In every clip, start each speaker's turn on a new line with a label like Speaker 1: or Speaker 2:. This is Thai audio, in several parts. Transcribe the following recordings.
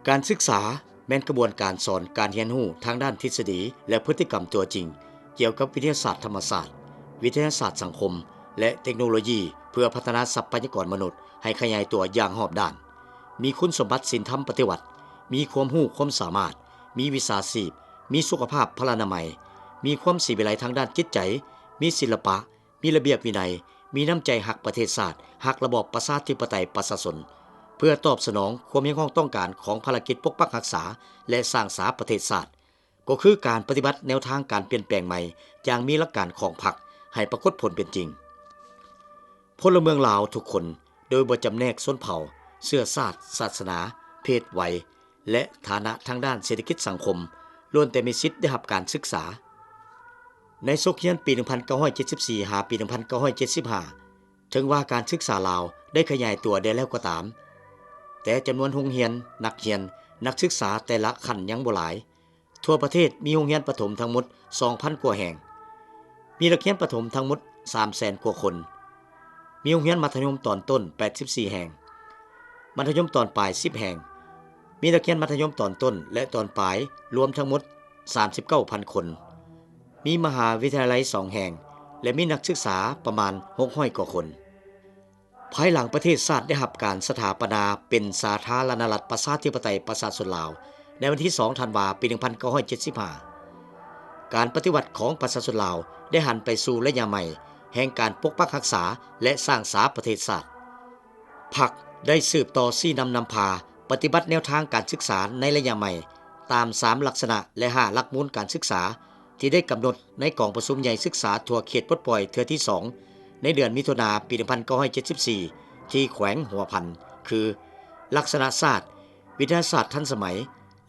Speaker 1: การศึกษาแม่นกระบวนการสอนการเรียนรู้ทางด้านทฤษฎีและพฤติกรรมตัวจริงเกี่ยวกับวิทยาศาสตร์ธรรมศาสตร์วิทยาศาสตร์สังคมและเทคโนโลยีเพื่อพัฒนาทรัพยากรมนุษย์ให้ขยายตัวอย่างรอบด้านมีคุณสมบัติศีลธรรมปฏิวัติมีความรู้ความสามารถมีวิชาชีพมีสุขภาพพลานามัยมีความศิวิไลทางด้านจิตใจมีศิลปะมีระเบียบวินัยมีน้ำใจหักประเทศชาติหักระบอบประชาธิปไตยประชาชนเพื่อตอบสนองความเรียกร้องต้องการของภารกิจปกปักรักษาและสร้างสาประเทศชาติก็คือการปฏิบัติแนวทางการเปลี่ยนแปลงใหม่อย่างมีหลักการของพรรคให้ปรากฏผลเป็นจริงพลเมืองลาวทุกคนโดยบ่จำแนกชนเผ่าเชื้อชาติศาสนาเพศวัยและฐานะทางด้านเศรษฐกิจสังคมล้วนแต่มีสิทธิ์ได้รับการศึกษาในโซเคียนปี 1974 หาปี 1975 ถึงว่าการศึกษาลาวได้ขยายตัวได้แล้วก็ตามแต่จำนวนโรงเรียนนักเรียนนักศึกษาแต่ละขั้นยังบ่หลายทั่วประเทศมีโรงเรียนประถมทั้งหมด 2,000 กว่าแห่งมีนักเรียนประถมทั้งหมด 300,000 กว่าคนมีโรงเรียนมัธยมตอนต้น 84 แห่งมัธยมตอนปลาย 10 แห่งมีนักเรียนมัธยมตอนต้นและตอนปลายรวมทั้งหมด 39,000 คนมีมหาวิทยาลัย 2 แห่งและมีนักศึกษาประมาณ 600 กว่าคนภายหลังประเทศชาติได้รับการสถาปนาเป็นสาธารณรัฐประชาธิปไตยประชาชนลาวในวันที่ 2 ธันวาคม ปี 1975 การปฏิวัติของประชาชนลาวได้หันไปสู่ระยะใหม่แห่งการปกปักรักษาและสร้างสาประเทศชาติพรรคได้สืบต่อชี้นำพาปฏิบัติแนวทางการศึกษาในระยะใหม่ตาม3ลักษณะและ5หลักมูลการศึกษาที่ได้กำหนดในกองประชุมใหญ่ศึกษาทั่วเขตปลดปล่อยเทื่อที่ 2ในเดือนมิถุนายน ปี 1974 ที่แขวงหัวพันคือลักษณะศาสตร์วิทยาศาสตร์ทันสมัย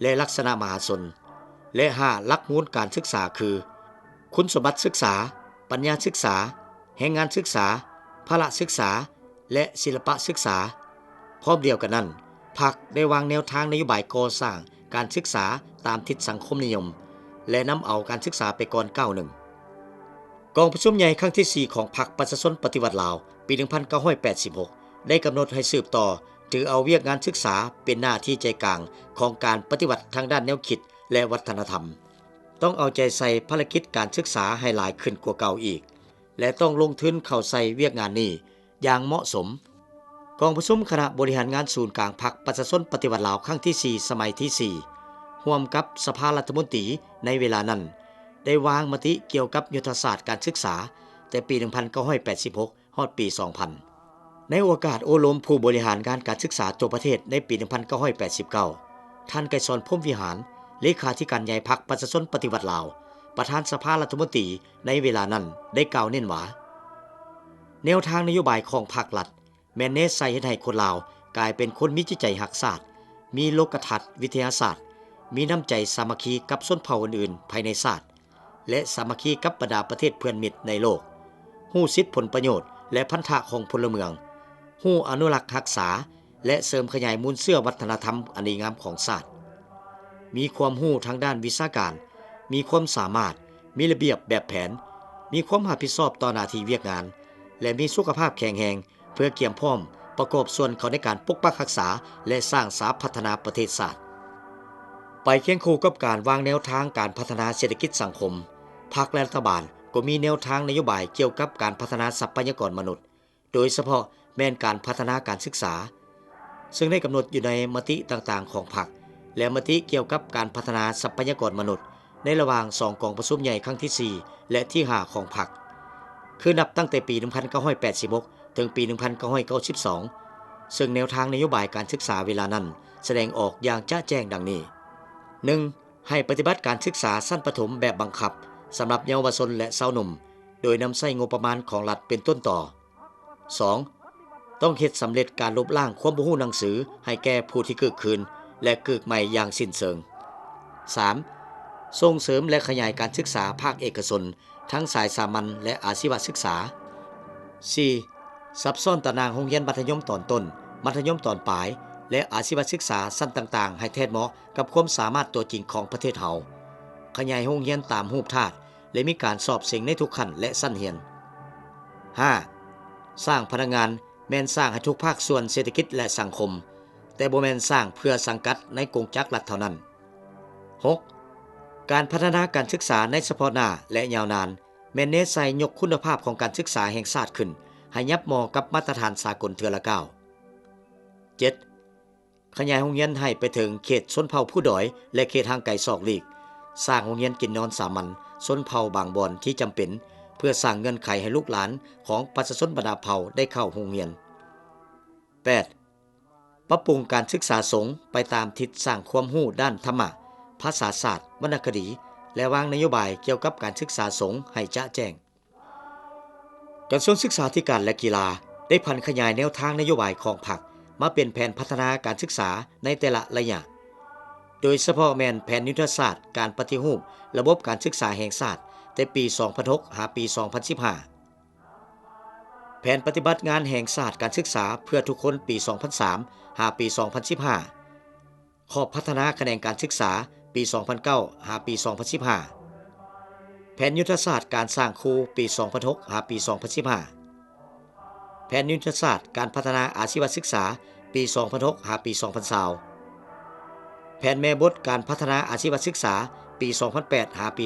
Speaker 1: และลักษณะมหาชนและ5หลักมูลการศึกษาคือคุณสมบัติศึกษาปัญญาศึกษาแห่งงานศึกษาพละศึกษาและศิลปะศึกษาพร้อมเดียวกันนั้นพรรคได้วางแนวทางนโยบายก่อสร้างการศึกษาตามทิศสังคมนิยมและนำเอาการศึกษาไปก่อนก้าวหนึ่งกองประชุมใหญ่ครั้งที่ 4 ของพรรคประชาชนปฏิวัติลาวปี 1986 ได้กำหนดให้สืบต่อถือเอาเวียกงานศึกษาเป็นหน้าที่ใจกลางของการปฏิวัติทางด้านแนวคิดและวัฒนธรรมต้องเอาใจใส่ภารกิจการศึกษาให้หลายขึ้นกว่าเก่าอีกและต้องลงทุนเข้าใส่เวียกงานนี้อย่างเหมาะสมกองประชุมคณะบริหารงานศูนย์กลางพรรคประชาชนปฏิวัติลาวครั้งที่ 4 สมัยที่ 4 ร่วมกับสภารัฐมนตรีในเวลานั้นได้วางมติเกี่ยวกับยุทธศาสตร์การศึกษาแต่ปี 1986 ฮอดปี 2000 ในโอกาสโอลมผู้บริหารงานการศึกษาทั่วประเทศในปี 1989 ท่านไกรสอนพรหมวิหารเลขาธิการใหญ่พรรคประชาชนปฏิวัติลาวประธานสภารัฐมนตรีในเวลานั้นได้กล่าวเน้นว่าแนวทางนโยบายของภาครัฐแม่นเน้นใส่ให้คนลาวกลายเป็นคนมีจิตใจรักชาติมีโลกทัศน์วิทยาศาสตร์มีน้ำใจสามัคคีกับชนเผ่าอื่นๆภายในชาติและสามัคคีกับบรรดาประเทศเพื่อนมิตรในโลกฮู้สิทธิผลประโยชน์และพันธะของพลเมืองฮู้อนุรักษ์รักษาและเสริมขยายมูลเสื่อวัฒนธรรมอันดีงามของชาติมีความรู้ทางด้านวิชาการมีความสามารถมีระเบียบแบบแผนมีความรับผิดชอบต่อหน้าที่เวียกงานและมีสุขภาพแข็งแรงเพื่อเกี่ยมพร้อมประกอบส่วนเขาในการปกปักรักษาและสร้างสาพัฒนาประเทศชาติไปเคียงคู่กับการวางแนวทางการพัฒนาเศรษฐกิจสังคมพรรคและรัฐบาลก็มีแนวทางนโยบายเกี่ยวกับการพัฒนาทรัพยากรมนุษย์โดยเฉพาะแม่นการพัฒนาการศึกษาซึ่งได้กำหนดอยู่ในมติต่างๆของพรรคและมติเกี่ยวกับการพัฒนาทรัพยากรมนุษย์ในระหว่าง2กองประชุมใหญ่ครั้งที่ 4 และที่ 5 ของพรรคคือนับตั้งแต่ปี 1986 ถึงปี 1992 ซึ่งแนวทางนโยบายการศึกษาเวลานั้นแสดงออกอย่างจะแจ้งดังนี้ 1. ให้ปฏิบัติการศึกษาชั้นประถมแบบบังคับสำหรับเยาวชนและสาวหนุ่มโดยนำใช้งบประมาณของรัฐเป็นต้นต่อ 2. ต้องเฮ็ดสำเร็จการลบล้างความบ่รู้หนังสือให้แก่ผู้ที่เกิดคืนและเกิดใหม่อย่างสิ้นเชิง 3. ส่งเสริมและขยายการศึกษาภาคเอกชนทั้งสายสามัญและอาชีวศึกษา 4. ซับซ้อนตารางโรงเรียนมัธยมตอนต้นมัธยมตอนปลายและอาชีวศึกษาชั้นต่างๆให้แทนเหมาะกับความสามารถตัวจริงของประเทศเฮาขยายโรงเรียนตามรูปธาตุและมีการสอบเสียงในทุกขั้นและชั้นเรียน 5. สร้างพนักงานแม่นสร้างให้ทุกภาคส่วนเศรษฐกิจและสังคม แต่บ่แม่นสร้างเพื่อสังกัดในกงจักรรัฐเท่านั้น 6. การพัฒนาการศึกษาในเฉพาะหน้าและยาวนานแม่นเน้นใส่ยกคุณภาพของการศึกษาแห่งชาติขึ้นให้ยับเหมาะกับมาตรฐานสากลเทื่อละก้าว 7. ขยายโรงเรียนให้ไปถึงเขตชนเผ่าผู้ด้อยและเขตห่างไกลซอกหลีกสร้างโรงเรียนกินนอนสามัญชนเผ่าบางบ่อนที่จำเป็นเพื่อสร้างเงื่อนไขให้ลูกหลานของประชาชนบรรดาเผ่าได้เข้าโรงเรียน 8. ปรับปรุงการศึกษาสงฆ์ไปตามทิศสร้างความรู้ด้านธรรมะภาษาศาสตร์วรรณคดีและวางนโยบายเกี่ยวกับการศึกษาสงฆ์ให้จะแจ้งกระทรวงศึกษาธิการและกีฬาได้พันขยายแนวทางนโยบายของพรรคมาเป็นแผนพัฒนาการศึกษาในแต่ละระยะโดยเฉพาะแม่นแผนยุทธศาสตร์การปฏิรูประบบการศึกษาแห่งชาติแต่ปี 2006 หาปี 2015 แผนปฏิบัติงานแห่งชาติการศึกษาเพื่อทุกคนปี 2003 หาปี 2015 ขอบพัฒนาคะแนนการศึกษาปี 2009 หาปี 2015 แผนยุทธศาสตร์การสร้างครูปี 2006 หาปี 2015 แผนยุทธศาสตร์การพัฒนาอาชีวศึกษาปี 2006 หาปี 2020 แผนแม่บทการพัฒนาอาชีวศึกษาปี 2008 หาปี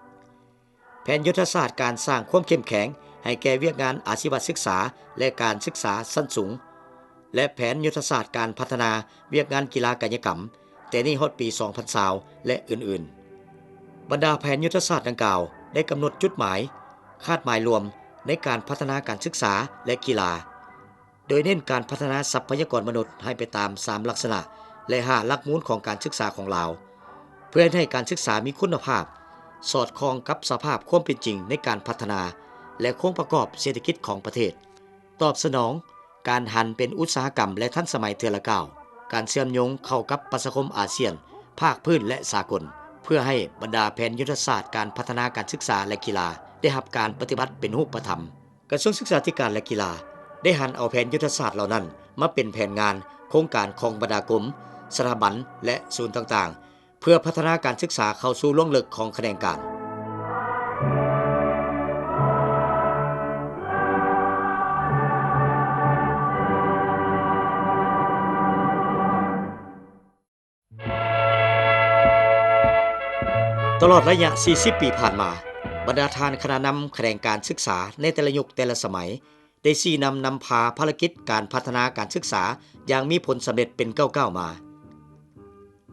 Speaker 1: 2015 แผนยุทธศาสตร์การสร้างความเข้มแข็งให้แก่เวียกงานอาชีวศึกษาและการศึกษาชั้นสูงและแผนยุทธศาสตร์การพัฒนาเวียกงานกีฬากายกรรมแต่นี่ฮอดปี 2020 และอื่นๆบรรดาแผนยุทธศาสตร์ดังกล่าวได้กำหนดจุดหมายคาดหมายรวมในการพัฒนาการศึกษาและกีฬาโดยเน้นการพัฒนาทรัพยากรมนุษย์ให้ไปตาม3ลักษณะและ5หลักมูลของการศึกษาของลาวเพื่อให้การศึกษามีคุณภาพสอดคล้องกับสภาพความเป็นจริงในการพัฒนาและโครงประกอบเศรษฐกิจของประเทศตอบสนองการหันเป็นอุตสาหกรรมและทันสมัยเทื่อละก้าวการเชื่อมโยงเข้ากับประชาคมอาเซียนภาคพื้นและสากลเพื่อให้บรรดาแผนยุทธศาสตร์การพัฒนาการศึกษาและกีฬาได้รับการปฏิบัติเป็นรูปธรรมกระทรวงศึกษาธิการและกีฬาได้หันเอาแผนยุทธศาสตร์เหล่านั้นมาเป็นแผนงานโครงการของบรรดากรมสถาบันและศูนย์ต่างๆเพื่อพัฒนาการศึกษาเข้าสู่ล่วงลึกของแขนงการตลอดระยะ 40 ปีผ่านมาบรรดาทานคณะนำแขนงการศึกษาในแต่ละยุคแต่ละสมัยได้ชี้นำพาภารกิจการพัฒนาการศึกษาอย่างมีผลสำเร็จเป็นก้าวๆมา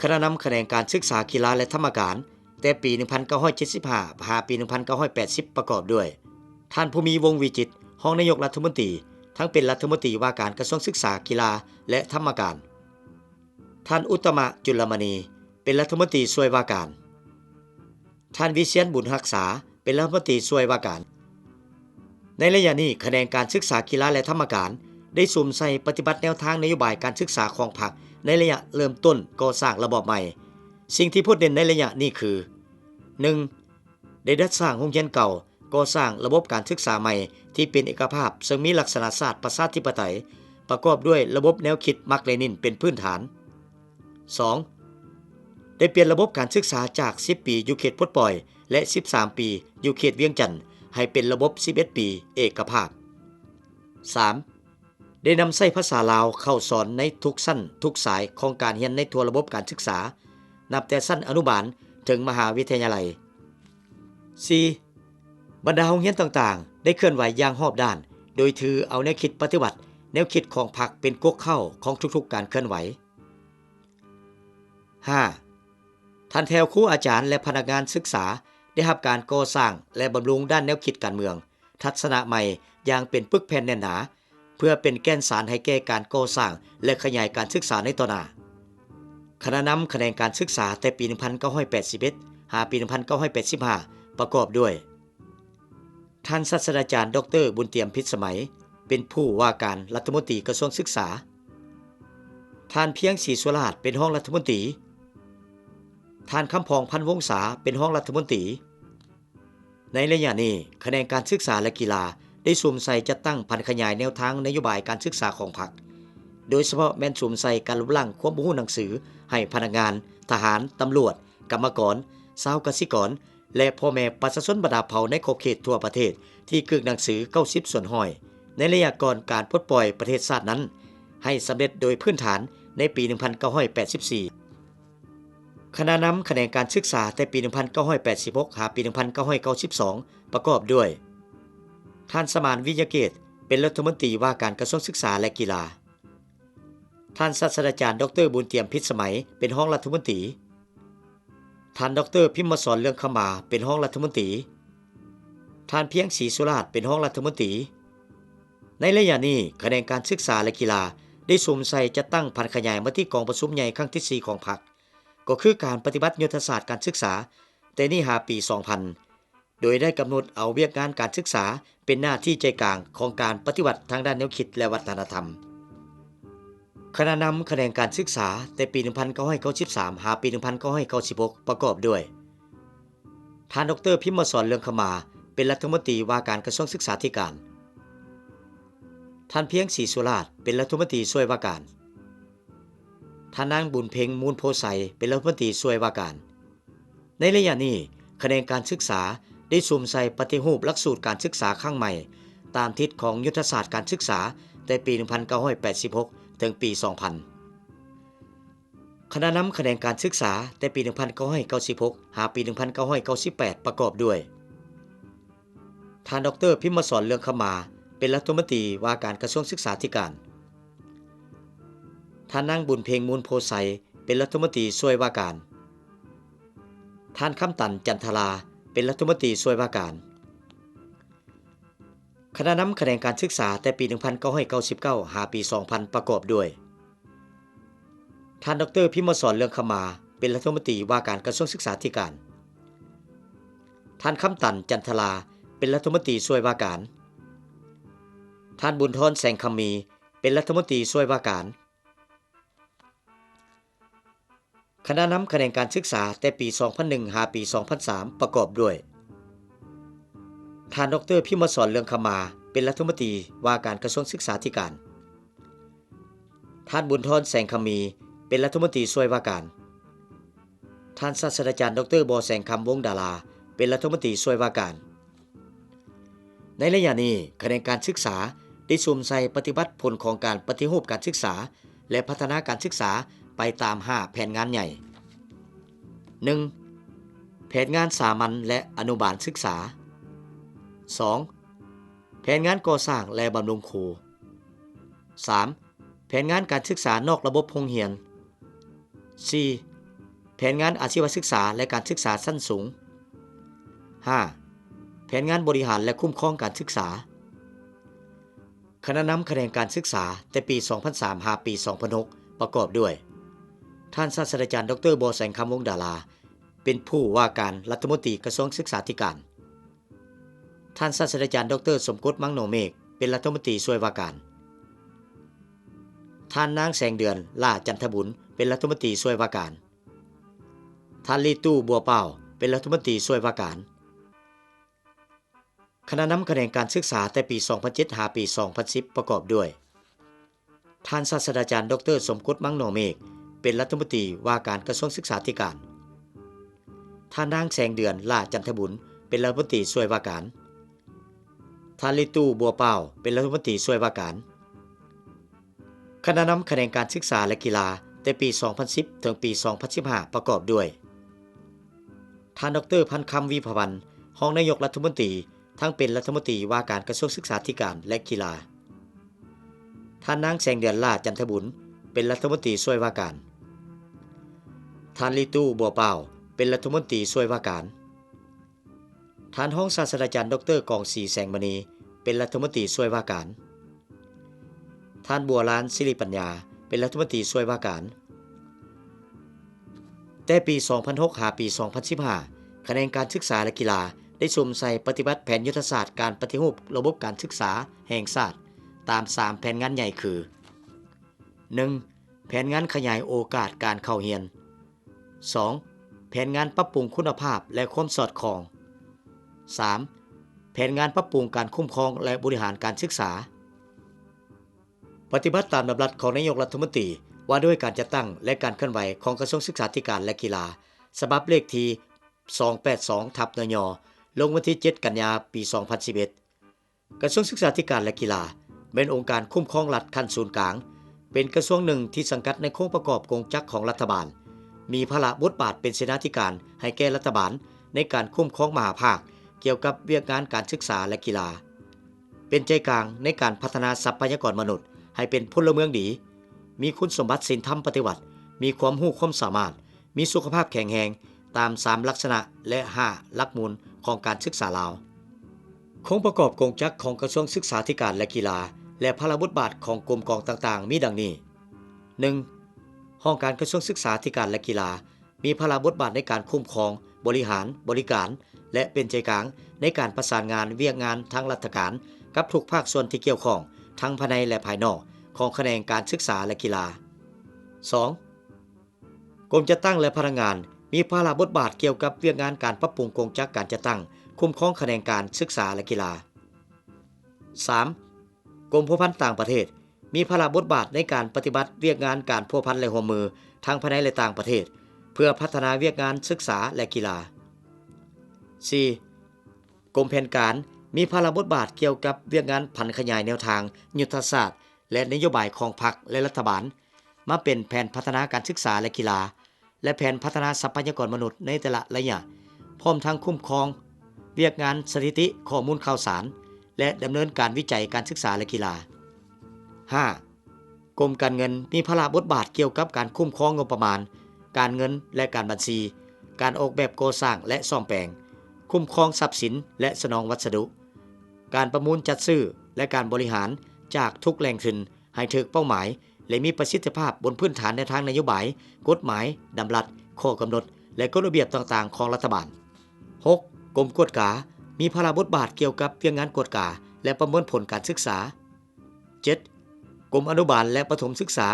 Speaker 1: คณะนำแขนงการศึกษากีฬาและธรรมการแต่ปี 1975 หาปี 1980 ประกอบด้วยท่านภูมิวงศ์วิจิตรรองนายกรัฐมนตรีทั้งเป็นรัฐมนตรีว่าการกระทรวงศึกษากีฬาและธรรมการท่านอุตตมะจุลมณีเป็นรัฐมนตรีช่วยว่าการท่านวิเชียรบุญรักษาเป็นรัฐมนตรีช่วยว่าการในระยะนี้แขนงการศึกษากีฬาและธรรมการได้สุ่มใส่ปฏิบัติแนวทางนโยบายการศึกษาของพรรคในระยะเริ่มต้นก่อสร้างระบอบใหม่สิ่งที่พูดเด่นในระยะนี้คือ 1. ได้ดัดสร้างโรงเรียนเก่าก่อสร้างระบบการศึกษาใหม่ที่เป็นเอกภาพซึ่งมีลักษณะศาสตร์ประชาธิปไตยประกอบด้วยระบบแนวคิดมาร์กเลนินเป็นพื้นฐาน 2. ได้เปลี่ยนระบบการศึกษาจาก 10 ปีอยู่เขตปลดปล่อยและ 13 ปีอยู่เขตเวียงจันทน์ให้เป็นระบบ 11 ปีเอกภาพ 3. ได้นำใช้ภาษาลาวเข้าสอนในทุกชั้นทุกสายของการเรียนในทั่วระบบการศึกษานับแต่ชั้นอนุบาลถึงมหาวิทยาลัย 4. บรรดาโรงเรียนต่างๆได้เคลื่อนไหวอย่างรอบด้านโดยถือเอาแนวคิดปฏิบัติแนวคิดของพรรคเป็นกกเข้าของทุกๆการเคลื่อนไหว 5. ท่านแถวครูอาจารย์และพนักงานศึกษาได้รับการก่อสร้างและบำรุงด้านแนวคิดการเมืองทัศนะใหม่อย่างเป็นปึกแผ่นแน่นหนาเพื่อเป็นแก่นสารให้แก่การก่อสร้างและขยายการศึกษาในต่อหน้าคณะนำแขนงการศึกษาแต่ปี 1981 หาปี 1985 ประกอบด้วยท่านศาสตราจารย์ดร.บุญเตียมพิษสมัยเป็นผู้ว่าการรัฐมนตรีกระทรวงศึกษาท่านเพียงศรีสุราษฎร์เป็นรองรัฐมนตรีท่านคำพองพันวงศาเป็นรองรัฐมนตรีในระยะนี้แขนงการศึกษาและกีฬาได้สุ่มใส่จัดตั้งพันขยายแนวทางนโยบายการศึกษาของพรรคโดยเฉพาะแม่นสุ่มใส่การลดละความรู้หนังสือให้พนักงานทหารตำรวจกรรมกรชาวกสิกรและพ่อแม่ประชาชนบรรดาเผ่าในขอบเขตทั่วประเทศที่กึกหนังสือ90 ส่วนห้อยในระยะก่อนการปลดปล่อยประเทศชาตินั้นใ ให้สำเร็จโดยพื้นฐานในปี 1984 คณะนำคะแนนการศึกษาแต่ปี 1986 หาปี 1992 ประกอบด้วยท่านสมานวิทยาเกตเป็นรัฐมนตรีว่าการกระทรวงศึกษาและกีฬาท่านศาสตราจารย์ดร.บุญเตี่ยมพิษสมัยเป็นรองรัฐมนตรีท่านดร.พิมพ์สอนเรื่องขมาเป็นรองรัฐมนตรีท่านเพียงศรีสุราษฎร์เป็นรองรัฐมนตรีในระยะนี้คะแนนการศึกษาและกีฬาได้สุ่มใส่จะตั้งพันขยายมาที่กองประชุมใหญ่ครั้งที่ 4 ของพรรคก็คือการปฏิบัติยุทธศาสตร์การศึกษาแต่นี่หาปี 2000 โดยได้กำหนดเอาเวียกงานการศึกษาเป็นหน้าที่ใจกลางของการปฏิบัติทางด้านแนวคิดและวัฒนธรรมคณะนำคะแนนการศึกษาแต่ปี 1993 หาปี 1996 ประกอบด้วยท่านดร.พิมพ์สอนเรื่องขมาเป็นรัฐมนตรีว่าการกระทรวงศึกษาธิการท่านเพียงศรีสุราษฎร์เป็นรัฐมนตรีช่วยว่าการท่านนางบุญเพ็งมูลโพไสเป็นรัฐมนตรีช่วยว่าการในระยะนี้คะแนนการศึกษาได้สุ่มใส่ปฏิรูปหลักสูตรการศึกษาข้างใหม่ตามทิศของยุทธศาสตร์การศึกษาแต่ปี 1986 ถึงปี 2000 คณะนำคะแนนการศึกษาแต่ปี 1996 หาปี 1998 ประกอบด้วยท่านดร.พิมพ์สอนเรื่องขมาเป็นรัฐมนตรีว่าการกระทรวงศึกษาธิการท่านนางบุญเพ็งมูลโพไสเป็นรัฐมนตรีช่วยว่าการท่านคำตันจันทราเป็นรัฐมนตรีช่วยว่าการคณะนำคะแนนการศึกษาแต่ปี 1999 หาปี 2000 ประกอบด้วยท่านดร.พิมพ์สอนเรื่องขมาเป็นรัฐมนตรีว่าการกระทรวงศึกษาธิการท่านคำตันจันทราเป็นรัฐมนตรีช่วยว่าการท่านบุญทรแสงคำมีเป็นรัฐมนตรีช่วยว่าการคณะนำคะแนนการศึกษาแต่ปี 2001 หาปี 2003 ประกอบด้วยท่านดร.พิมพ์สอนเรื่องขมาเป็นรัฐมนตรีว่าการกระทรวงศึกษาธิการท่านบุญทรแสงคำมีเป็นรัฐมนตรีช่วยว่าการท่านศาสตราจารย์ดร.บ.แสงคำวงศ์ดาราเป็นรัฐมนตรีช่วยว่าการในระยะนี้คะแนนการศึกษาได้สุ่มใส่ปฏิบัติผลของการปฏิรูปการศึกษาและพัฒนาการศึกษาไปตาม 5 แผนงานใหญ่ 1. แผนงานสามัญและอนุบาลศึกษา 2. แผนงานก่อสร้างและบำรุงครู 3. แผนงานการศึกษานอกระบบโรงเรียน 4. แผนงานอาชีวศึกษาและการศึกษาชั้นสูง 5. แผนงานบริหารและคุ้มครองการศึกษาคณะนำคะแนนการศึกษาแต่ปี 2003 หาปี 2006 ประกอบด้วยท่านศาสตราจารย์ดร.บ.แสงคำวงศ์ดาราเป็นผู้ว่าการรัฐมนตรีกระทรวงศึกษาธิการท่านศาสตราจารย์ดร.สมกฤตมั่งโนเมฆเป็นรัฐมนตรีช่วยว่าการท่านนางแสงเดือนล่าจันทบุญเป็นรัฐมนตรีช่วยว่าการท่านลีตู้บัวเป้าเป็นรัฐมนตรีช่วยว่าการคณะนำคะแนนการศึกษาแต่ปี 2007 หาปี 2010 ประกอบด้วยท่านศาสตราจารย์ดร.สมกฤตมั่งโนเมฆเป็นรัฐมนตรีว่าการกระทรวงศึกษาธิการท่านนางแสงเดือนล่าจันทบุญเป็นรัฐมนตรีช่วยว่าการท่านลิตู้บัวเป้าเป็นรัฐมนตรีช่วยว่าการคณะนำคะแนนการศึกษาและกีฬาแต่ปี 2010 ถึงปี 2015 ประกอบด้วยท่านดร.พันคำวิภวรรณรองนายกรัฐมนตรีทั้งเป็นรัฐมนตรีว่าการกระทรวงศึกษาธิการและกีฬาท่านนางแสงเดือนล่าจันทบุญเป็นรัฐมนตรีช่วยว่าการท่านลิตู้บัวเป้าเป็นรัฐมนตรีช่วยว่าการท่านรองศาสตราจารย์ดร.กองศรีแสงมณีเป็นรัฐมนตรีช่วยว่าการท่านบัวล้านศิริปัญญาเป็นรัฐมนตรีช่วยว่าการแต่ปี 2006 หาปี 2015 คะแนนการศึกษาและกีฬาได้สุ่มใส่ปฏิบัติแผนยุทธศาสตร์การปฏิรูประบบการศึกษาแห่งชาติตาม 3 แผนงานใหญ่คือ 1. แผนงานขยายโอกาสการเข้าเรียน 2. แผนงานปรับปรุงคุณภาพและความสอดคล้อง 3. แผนงานปรับปรุงการคุ้มครองและบริหารการศึกษาปฏิบัติตามดำรัสของนายกรัฐมนตรีว่าด้วยการจัดตั้งและการเคลื่อนไหวของกระทรวงศึกษาธิการและกีฬาฉบับเลขที่ 282/นย.ลงวันที่ 7 กันยายน ปี 2011 กระทรวงศึกษาธิการและกีฬาเป็นองค์การคุ้มครองรัฐขั้นศูนย์กลางเ เป็นกระทรวงหนึ่งที่สังกัดในโครงประกอบกงจักรของรัฐบาลมีภาระบทบาทเป็นเสนาธิการให้แก่รัฐบาลในการคุ้มครองมหาภาคเกี่ยวกับเวียกงานการศึกษาและกีฬาเป็นใจกลางในการพัฒนาทรัพยากรมนุษย์ให้เป็นพลเมืองดีมีคุณสมบัติศีลธรรมปฏิบัติมีความรู้ความสามารถมีสุขภาพแข็งแรงตาม3ลักษณะและ5หลักมูลของการศึกษาลาวโครงประกอบกงจักรของกระทรวงศึกษาธิการและกีฬาและภาระบทบาทของกรมกองต่างๆมีดังนี้ 1. ห้องการกระทรวงศึกษาธิการและกีฬามีภาระบทบาทในการคุ้มครองบริหารบริการและเป็นใจกลางในการประสานงานเวียกงานทางราชการกับทุกภาคส่วนที่เกี่ยวข้องทั้งภายในและภายนอกของแขนงการศึกษาและกีฬา 2. กรมจัดตั้งและพนักงานมีภาระบทบาทเกี่ยวกับเวียกงานการปรับปรุงกงจักรการจัดตั้งคุ้มครองแขนงการศึกษาและกีฬา 3. กรมพัวพันต่างประเทศมีภาระบทบาทในการปฏิบัติเวียกงานการพัวพันและร่วมมือทั้งภายในและต่างประเทศเพื่อพัฒนาเวียกงานศึกษาและกีฬา 4. กรมแผนการมีภาระบทบาทเกี่ยวกับเวียกงานผันขยายแนวทางยุทธศาสตร์และนโยบายของพรรคและรัฐบาลมาเป็นแผนพัฒนาการศึกษาและกีฬาและแผนพัฒนาทรัพยากรมนุษย์ในแต่ละระยะพร้อมทั้งคุ้มครองเวียกงานสถิติข้อมูลข่าวสารและดำเนินการวิจัยการศึกษาและกีฬา 5. กรมการเงินมีภาระบทบาทเกี่ยวกับการคุ้มครองงบประมาณการเงินและการบัญชีการออกแบบก่อสร้างและซ่อมแปลงคุ้มครองทรัพย์สินและสนองวัสดุการประมูลจัดซื้อและการบริหารจากทุกแหล่งทุนให้ถึกเป้าหมายและมีประสิทธิภาพบนพื้นฐานในทางนโยบายกฎหมายดำรัสข้อกำหนดและกฎระเบียบต่างๆของรัฐบาล 6. กรมกวดกามีภาระบทบาทเกี่ยวกับเวียกงานกวดกาและประเมินผลการศึกษา 7. กรมอนุบาลและประถมศึกษา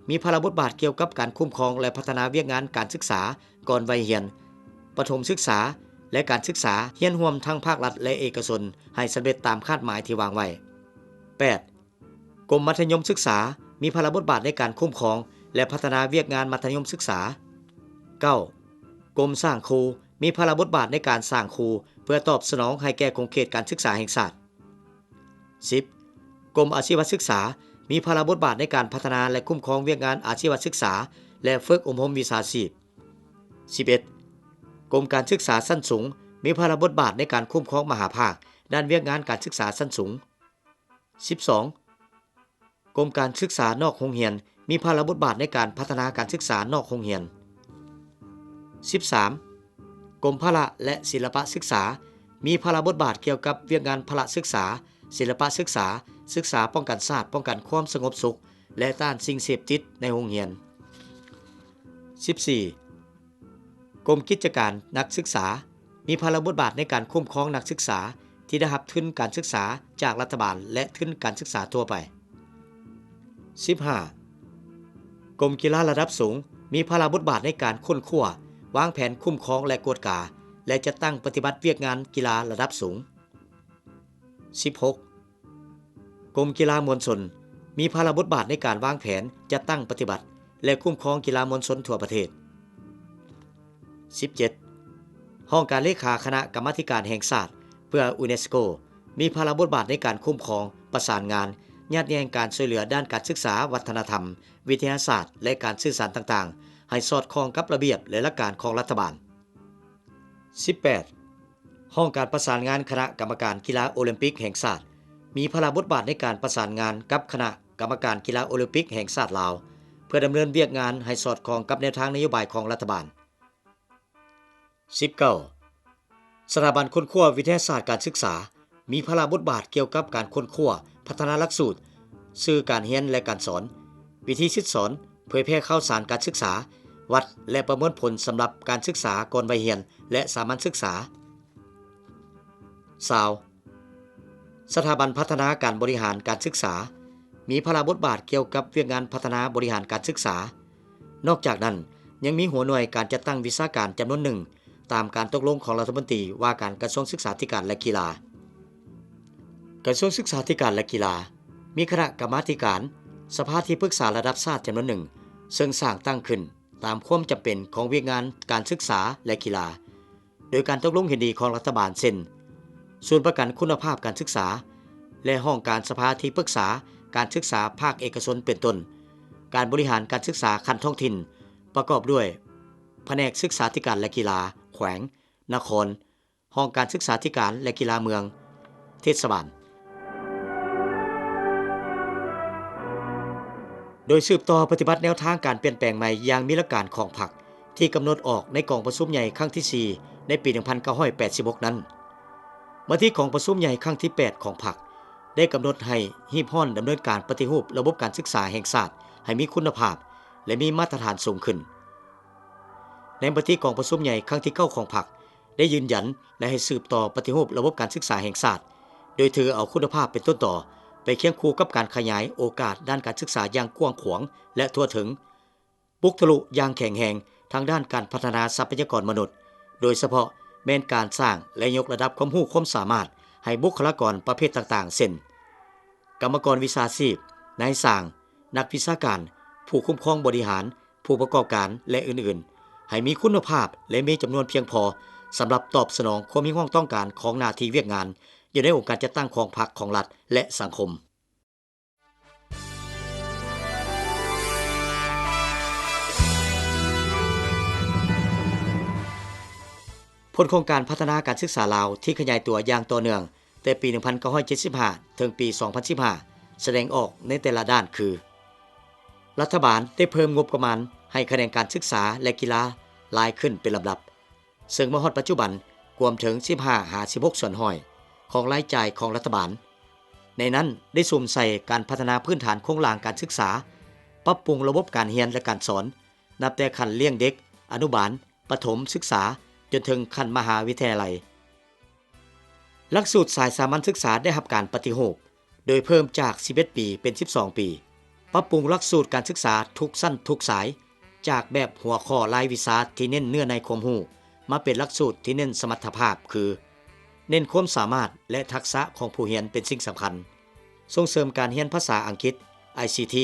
Speaker 1: มีภาระบทบาทเกี่ยวกับการคุ้มครองและพัฒนาเวียกงานการศึกษาก่อนวัยเรียนประถมศึกษาและการศึกษาเรียนร่วมทั้งภาครัฐและเอกชนให้สำเร็จตามคาดหมายที่วางไว้ 8. กรมมัธยมศึกษามีภาระบทบาทในการคุ้มครองและพัฒนาเวียกงานมัธยมศึกษา 9. กรมสร้างครูมีภาระบทบาทในการสร้างครูเพื่อตอบสนองให้แก่โครงเขตการศึกษาแห่งชาติ 10. กรมอาชีวศึกษามีภาระบทบาทในการพัฒนาและคุ้มครองเวียกงานอาชีวศึกษาและฝึกอบรมวิชาชีพ 11. กรมการศึกษาชั้นสูงมีภาระบทบาทในการคุ้มครองมหาภาคด้านเวียกงานการศึกษาชั้นสูง 12. กรมการศึกษานอกโรงเรียนมีภาระบทบาทในการพัฒนาการศึกษานอกโรงเรียน 13. กรมพละและศิลปศึกษามีภาระบทบาทเกี่ยวกับเวียกงานพละศึกษาศิลปศึกษาศึกษาป้องกันชาติป้องกันความสงบสุขและต้านสิ่งเสพติดในโรงเรียน 14. กรมกิจการนักศึกษามีภาระบทบาทในการคุ้มครองนักศึกษาที่ได้รับทุนการศึกษาจากรัฐบาลและทุนการศึกษาทั่วไป 15. กรมกีฬาระดับสูงมีภาระบทบาทในการค้นคว้าวางแผนคุ้มครองและกวดกาและจัดตั้งปฏิบัติเวียกงานกีฬาระดับสูง 16. กรมกีฬามวลชนมีภาระบทบาทในการวางแผนจัดตั้งปฏิบัติและคุ้มครองกีฬามวลชนทั่วประเทศ 17. ห้องการเลขาคณะกรรมาธิการแห่งชาติเพื่อยูเนสโกมีภาระบทบาทในการคุ้มครองประสานงานยัดแยงการช่วยเหลือด้านการศึกษาวัฒนธรรมวิทยาศาสตร์และการสื่อสารต่างๆให้สอดคล้องกับระเบียบและหลักการของรัฐบาล 18. ห้องการประสานงานคณะกรรมการกีฬาโอลิมปิกแห่งชาติมีภาระบทบาทในการประสานงานกับคณะกรรมการกีฬาโอลิมปิกแห่งชาติลาวเพื่อดำเนินเวียกงานให้สอดคล้องกับแนวทางนโยบายของรัฐบาล 19. สถาบันค้นคว้าวิทยาศาสตร์การศึกษามีภาระบทบาทเกี่ยวกับการค้นคว้าพัฒนาหลักสูตรสื่อการเรียนและการสอนวิธีคิดสอนเผยแพร่ข่าวสารการศึกษาวัดและประเมินผลสำหรับการศึกษาก่อนวัยเรียนและสามัญศึกษา 20. สถาบันพัฒนาการบริหารการศึกษามีภาระบทบาทเกี่ยวกับเวียกงานพัฒนาบริหารการศึกษานอกจากนั้นยังมีหัวหน่วยการจัดตั้งวิชาการจำนวนหนึ่งตามการตกลงของรัฐมนตรีว่าการกระทรวงศึกษาธิการและกีฬากระทรวงศึกษาธิการและกีฬามีคณะกรรมาธิการสภาที่ปรึกษาระดับชาติจำนวนหนึ่งซึ่งสร้างตั้งขึ้นตามความจำเป็นของเวียกงานการศึกษาและกีฬาโดยการตกลงเห็นดีของรัฐบาลเช่นศูนย์ประกันคุณภาพการศึกษาและห้องการสภาที่ปรึกษาการศึกษาภาคเอกชนเป็นต้น การบริหารการศึกษาขั้นท้องถิ่นประกอบด้วยแผนกศึกษาธิการและกีฬาแขวงนครห้องการศึกษาธิการและกีฬาเมืองเทศบาลโดยสืบต่อปฏิบัติแนวทางการเปลี่ยนแปลงใหม่อย่างมีหลักการของพรรคที่กำหนดออกในกองประชุมใหญ่ครั้งที่4ในปี 1986 นั้นมาที่กองประชุมใหญ่ครั้งที่8ของพรรคได้กำหนดให้ฮีบฮ้อนดำเนินการปฏิรูประบบการศึกษาแห่งชาติให้มีคุณภาพและมีมาตรฐานสูงขึ้นในมติกองประชุมใหญ่ครั้งที่9ของพรรคได้ยืนยันและให้สืบต่อปฏิรูประบบการศึกษาแห่งชาติโดยถือเอาคุณภาพเป็นต้นต่อไปเคียงคู่กับการขยายโอกาสด้านการศึกษาอย่างกว้างขวางและทั่วถึงปลุกทะลุอย่างแข็งแรงทางด้านการพัฒนาทรัพยากรมนุษย์โดยเฉพาะแม้นการสร้างและยกระดับความรู้ความสามารถให้บุคลากรประเภทต่างๆเช่นกรรมกรวิชาชีพนายสร้างนักวิชาการผู้คุ้มครองบริหารผู้ประกอบการและอื่นๆให้มีคุณภาพและมีจำนวนเพียงพอสำหรับตอบสนองความมีความต้องการของหน้าที่เวียกงานอยู่ในองค์การจัดตั้งของพรรคของรัฐและสังคมผลโครงการพัฒนาการศึกษาลาวที่ขยายตัวอย่างต่อเนื่องแต่ปี 1975 ถึงปี 2015 แสดงออกในแต่ละด้านคือรัฐบาลได้เพิ่มงบประมาณให้คะแนนการศึกษาและกีฬาหลายขึ้นเป็นลำดับซึ่งมาฮอดปัจจุบันรวมถึง 15-16 ส่วนห้อยของรายจ่ายของรัฐบาลในนั้นได้สุ่มใส่การพัฒนาพื้นฐานโครงสร้างการศึกษาปรับปรุงระบบการเรียนและการสอนนับแต่ขั้นเลี้ยงเด็กอนุบาลประถมศึกษาจนถึงขั้นมหาวิทยาลัยหลักสูตรสายสามัญศึกษาได้รับการปฏิรูปโดยเพิ่มจาก11ปีเป็น12ปีปรับปรุงหลักสูตรการศึกษาทุกสั้นทุกสายจากแบบหัวข้อรายวิชาที่เน้นเนื้อในความรู้มาเป็นหลักสูตรที่เน้นสมรรถภาพคือเน้นความสามารถและทักษะของผู้เรียนเป็นสิ่งสำคัญส่งเสริมการเรียนภาษาอังกฤษ ICT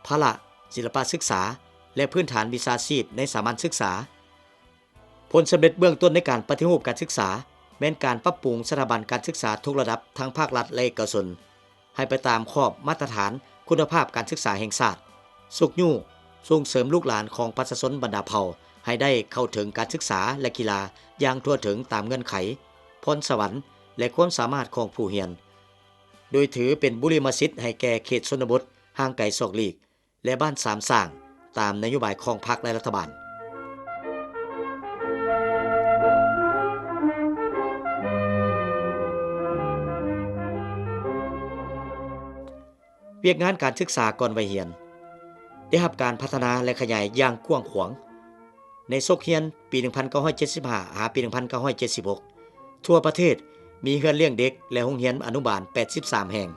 Speaker 1: พละศิลปศึกษาและพื้นฐานวิชาชีพในสามัญศึกษาผลสำเร็จเบื้องต้นในการปฏิรูปการศึกษาแม้นการปรับปรุงสถาบันการศึกษาทุกระดับทั้งภาครัฐและเอกชนให้ไปตามขอบมาตรฐานคุณภาพการศึกษาแห่งชาติสุขยู่ส่งเสริมลูกหลานของประชาชนบรรดาเผ่าให้ได้เข้าถึงการศึกษาและกีฬาอย่างทั่วถึงตามเงื่อนไขพรสวรรค์และความสามารถของผู้เรียนโดยถือเป็นบุริมสิทธิ์ให้แก่เขตชนบทห่างไกลศอกหลีกและบ้านสามสร้างตามนโยบายของพรรคและรัฐบาลเวียกงานการศึกษาก่อนวัยเรียนได้รับการพัฒนาและขยายอย่างกว้างขวางในโซกเรียนปี 1975 หาปี 1976 ทั่วประเทศมีเรือนเลี้ยงเด็กและโรงเรียนอนุบาล 83 แห่ง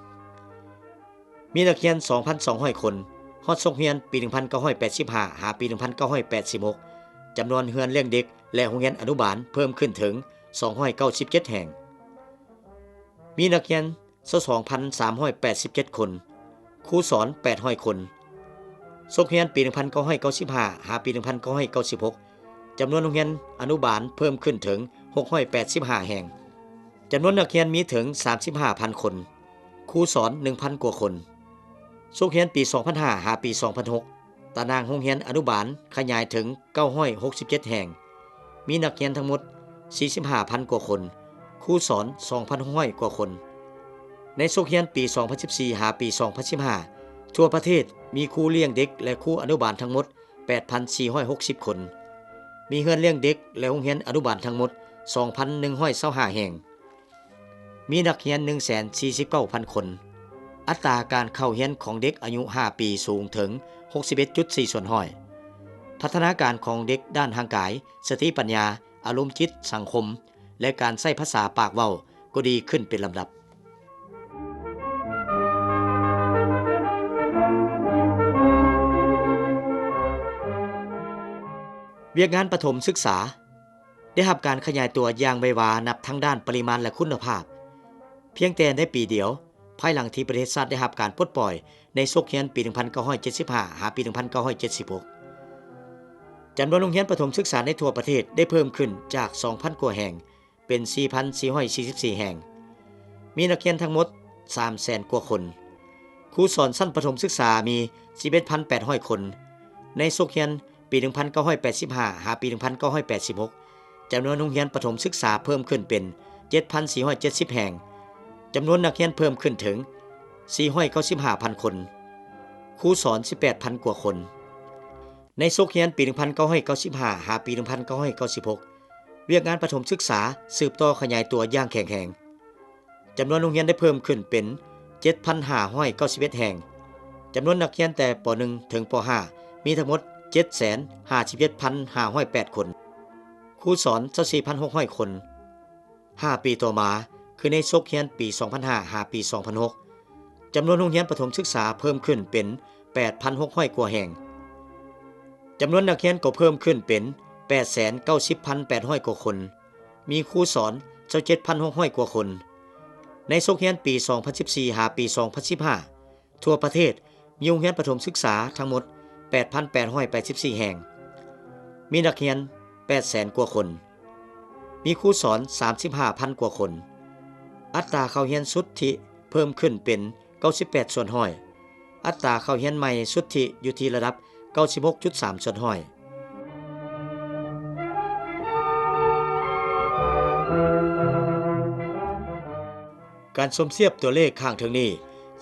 Speaker 1: มีนักเรียน 2,200 คนฮอดโรงเรียนปี 1985 หาปี 1986 จำนวนเรือนเลี้ยงเด็กและโรงเรียนอนุบาลเพิ่มขึ้นถึง 297 แห่งมีนักเรียน 22,387 คนครูสอน 800 คนโรงเรียนปี 1995 หาปี 1996 จำนวนโรงเรียนอนุบาลเพิ่มขึ้นถึง 685 แห่งจำนวนนักเรียนมีถึง 35,000 คนครูสอน 1,000 กว่าคนโรงเรียนปี 2005 หาปี 2006 ตารางโรงเรียนอนุบาลขยายถึง 967 แห่งมีนักเรียนทั้งหมด 45,000 กว่าคนครูสอน 2,600 กว่าคนในโรงเรียนปี 2014 หาปี 2015 ทั่วประเทศมีครูเลี้ยงเด็กและครูอนุบาลทั้งหมด 8,460 คนมีเรือนเลี้ยงเด็กและโรงเรียนอนุบาลทั้งหมด 2,125 แห่งมีนักเรียน 149,000 คนอัตราการเข้าเรียนของเด็กอายุ 5 ปีสูงถึง 61.4 ส่วนห้อยพัฒนาการของเด็กด้านทางกายสติปัญญาอารมณ์จิตสังคมและการใช้ภาษาปากเว้าก็ดีขึ้นเป็นลำดับเวียกงานประถมศึกษาได้รับการขยายตัวอย่างไววานับทั้งด้านปริมาณและคุณภาพเพียงแต่ในปีเดียวภายหลังที่ประเทศชาติได้รับการปลดปล่อยในโซกเรียนปี 1975 หาปี 1976 จำนวนโรงเรียนประถมศึกษาในทั่วประเทศได้เพิ่มขึ้นจาก 2,000 กว่าแห่งเป็น 4,444 แห่งมีนักเรียนทั้งหมด 300,000 กว่าคน ครูสอนชั้นประถมศึกษามี 11,800 คนในโรงเรียนปี 1985 หาปี 1986 จำนวนโรงเรียนประถมศึกษาเพิ่มขึ้นเป็น 7,470 แห่งจำนวนนักเรียนเพิ่มขึ้นถึง 495,000 คนครูสอน 18,000 กว่าคนในโรงเรียนปี 1995 หาปี 1996 เวียกงานประถมศึกษาสืบต่อขยายตัวอย่างแข็งแรงจำนวนโรงเรียนได้เพิ่มขึ้นเป็น 7,591 แห่งจำนวนนักเรียนแต่ป .1 ถึงป .5 มีทั้งหมด 757,508 คนครูสอน 24,600 คน5 ปีต่อมาคือในโรงเรียนปี 2005 หาปี 2006 จำนวนโรงเรียนประถมศึกษาเพิ่มขึ้นเป็น 8,600 กว่าแห่งจำนวนนักเรียนก็เพิ่มขึ้นเป็น 890,800 กว่าคนมีครูสอน 27,600 กว่าคนในโรงเรียนปี 2014 หาปี 2015 ทั่วประเทศมีโรงเรียนประถมศึกษาทั้งหมด 8,884 แห่งมีนักเรียน 800,000 กว่าคนมีครูสอน 35,000 กว่าคนอัตราเข้าเรียนสุทธิเพิ่มขึ้นเป็น 98 ส่วนห้อยอัตราเข้าเรียนใหม่สุทธิอยู่ที่ระดับ 96.3 ส่วนห้อยการสมเทียบตัวเลขข้างเทิงนี้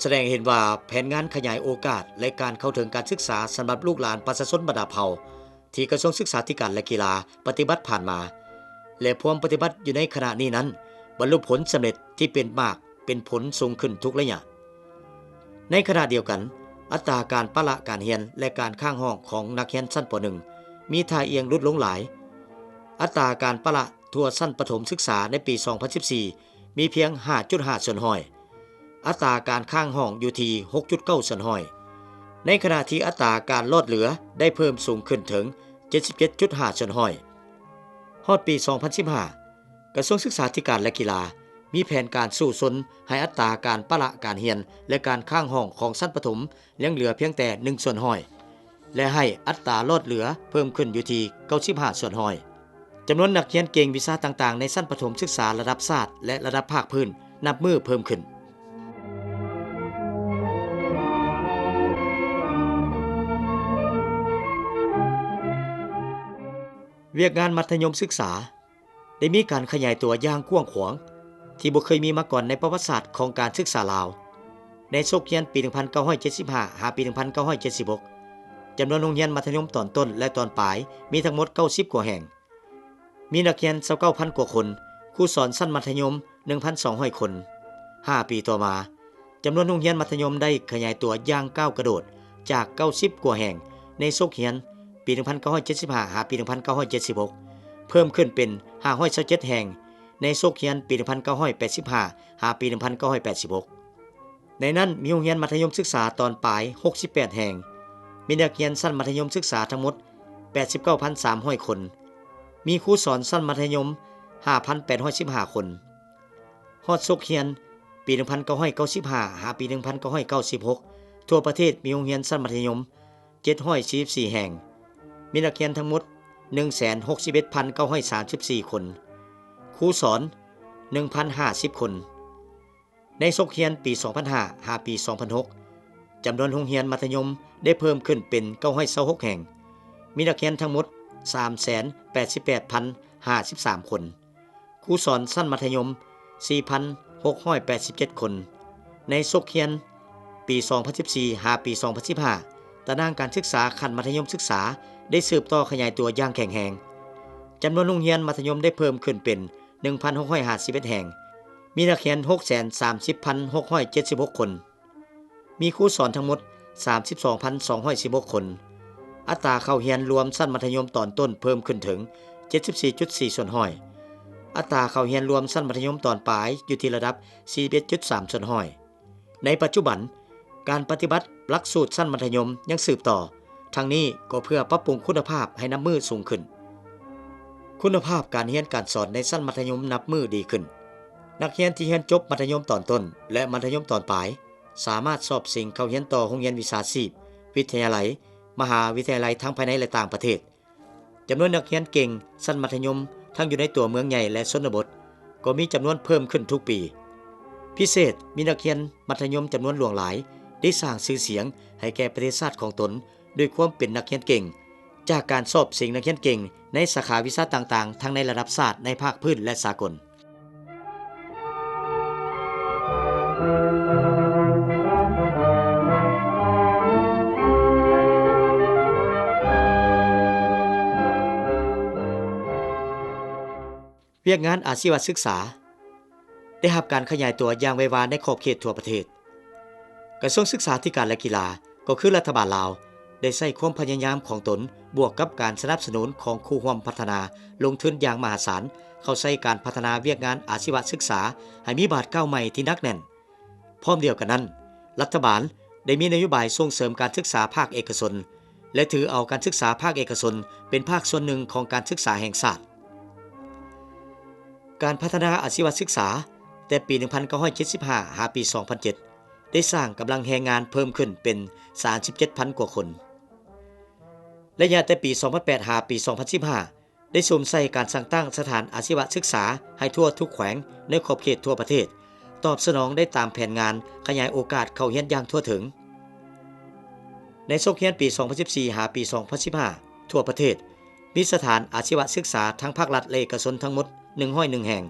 Speaker 1: แสดงเห็นว่าแผนงานขยายโอกาสและการเข้าถึงการศึกษาสำหรับลูกหลานประชาชนบรรดาเผ่าที่กระทรวงศึกษาธิการและกีฬาปฏิบัติผ่านมาและพวงปฏิบัติอยู่ในขณะนี้นั้นบรรลุผลสำเร็จที่เป็นมากเป็นผลสูงขึ้นทุกระยะในขณะเดียวกันอัตราการปะละการเรียนและการข้างห้องของนักเรียนชั้นป .1 มีท่าเอียงลดลงหลายอัตราการปะละทั่วชั้นประถมศึกษาในปี 2014 มีเพียง 5.5 ส่วนห้อยอัตราการข้างห้องอยู่ที่ 6.9 ส่วนห้อยในขณะที่อัตราการลดเหลือได้เพิ่มสูงขึ้นถึง 77.5 ส่วนห้อยฮอดปี 2015 กระทรวงศึกษาธิการและกีฬามีแผนการสู้ซนให้อัตราการปะละการเรียนและการข้างห้องของชั้นประถมยังเหลือเพียงแต่ 1 ส่วนห้อยและให้อัตราลดเหลือเพิ่มขึ้นอยู่ที่ 95 ส่วนห้อยจำนวนนักเรียนเก่งวิชาต่างๆในชั้นประถมศึกษาระดับชาติและระดับภาคพื้นนับมือเพิ่มขึ้นเวียกงานมัธยมศึกษาได้มีการขยายตัวอย่างกว้างขวางที่บ่เคยมีมาก่อนในประวัติศาสตร์ของการศึกษาลาวในโรงเรียนปี 1975 หาปี 1976 จำนวนโรงเรียนมัธยมตอนต้นและตอนปลายมีทั้งหมด 90 กว่าแห่งมีนักเรียน 29,000 กว่าคนครูสอนชั้นมัธยม 1,200 คน5 ปีต่อมาจำนวนโรงเรียนมัธยมได้ขยายตัวอย่างก้าวกระโดดจาก 90 กว่าแห่งในโรงเรียนปี 1975 หาปี 1976 เพิ่มขึ้นเป็น 527 แห่งในโรงเรียนปี 1985 หาปี 1986 ในนั้นมีโรงเรียนมัธยมศึกษาตอนปลาย 68 แห่งมีนักเรียนชั้นมัธยมศึกษาทั้งหมด 89,300 คนมีครูสอนชั้นมัธยม 5,815 คนฮอดโรงเรียนปี 1995 หาปี 1996 ทั่วประเทศมีโรงเรียนชั้นมัธยม 744 แห่งมีนักเรียนทั้งหมด 161,934 คนครูสอน 1,050 คนในโรงเรียนปี 2005 หาปี 2006 จำนวนโรงเรียนมัธยมได้เพิ่มขึ้นเป็น926แห่งมีนักเรียนทั้งหมด 388,053 คนครูสอนชั้นมัธยม 4,687 คนในโรงเรียนปี 2014 หาปี 2015 ตารางการศึกษาขั้นมัธยมศึกษาได้สืบต่อขยายตัวอย่างแข็งแรงจำนวนโรงเรียนมัธยมได้เพิ่มขึ้นเป็น 1,651 แห่งมีนักเรียน 630,676 คนมีครูสอนทั้งหมด 32,216 คนอัตราเข้าเรียนรวมชั้นมัธยมตอนต้นเพิ่มขึ้นถึง 74.4 ส่วนห้อยอัตราเข้าเรียนรวมชั้นมัธยมตอนปลายอยู่ที่ระดับ 41.3 ส่วนห้อยในปัจจุบันการปฏิบัติหลักสูตรชั้นมัธยมยังสืบต่อทั้งนี้ก็เพื่อปรับปรุงคุณภาพให้นับมือสูงขึ้นคุณภาพการเรียนการสอนในชั้นมัธยมนับมือดีขึ้นนักเรียนที่เรียนจบมัธยมตอนต้นและมัธยมตอนปลายสามารถสอบสิ่งเข้าเรียนต่อโรงเรียนวิชาชีพวิทยาลัยมหาวิทยาลัยทั้งภายในและต่างประเทศจำนวนนักเรียนเก่งชั้นมัธยมทั้งอยู่ในตัวเมืองใหญ่และชนบทก็มีจำนวนเพิ่มขึ้นทุกปีพิเศษมีนักเรียนมัธยมจำนวนหลวงหลาย ได้สร้างชื่อเสียงให้แก่ประเทศชาติของตนด้วยความเป็นนักเรียนเก่งจากการสอบสิ่งนักเรียนเก่งในสาขาวิชาต่างๆทั้งในระดับชาติในภาคพื้นและสากลเวียกงานอาชีวศึกษาได้รับการขยายตัวอย่างไววาในขอบเขตทั่วประเทศกระทรวงศึกษาธิการและกีฬาก็คือรัฐบาลลาวได้ใช้ความพยายามของตนบวกกับการสนับสนุนของครูร่วมพัฒนาลงทุนอย่างมหาศาลเข้าใช้การพัฒนาเวียกงานอาชีวศึกษาให้มีบาดเก้าใหม่ที่นักแน่นพร้อมเดียวกันนั้นรัฐบาลได้มีนโยบายส่งเสริมการศึกษาภาคเอกชนและถือเอาการศึกษาภาคเอกชนเป็นภาคส่วนหนึ่งของการศึกษาแห่งชาติการพัฒนาอาชีวศึกษาแต่ปี 1975 หาปี 2007 ได้สร้างกำลังแรงงานเพิ่มขึ้นเป็น 37,000 กว่าคนและยะแต่ปี 2008 หาปี 2015 ได้สวมใส่การสร้างตั้งสถานอาชีวศึกษาให้ทั่วทุกแขวงในขอบเขตทั่วประเทศตอบสนองได้ตามแผนงานขยายโอกาสเข้าเรียนอย่างทั่วถึงในโซกเรียนปี 2014 หาปี 2015 ทั่วประเทศมีสถานอาชีวศึกษาทั้งภาครัฐและเอกชนทั้งหมด101แห่ง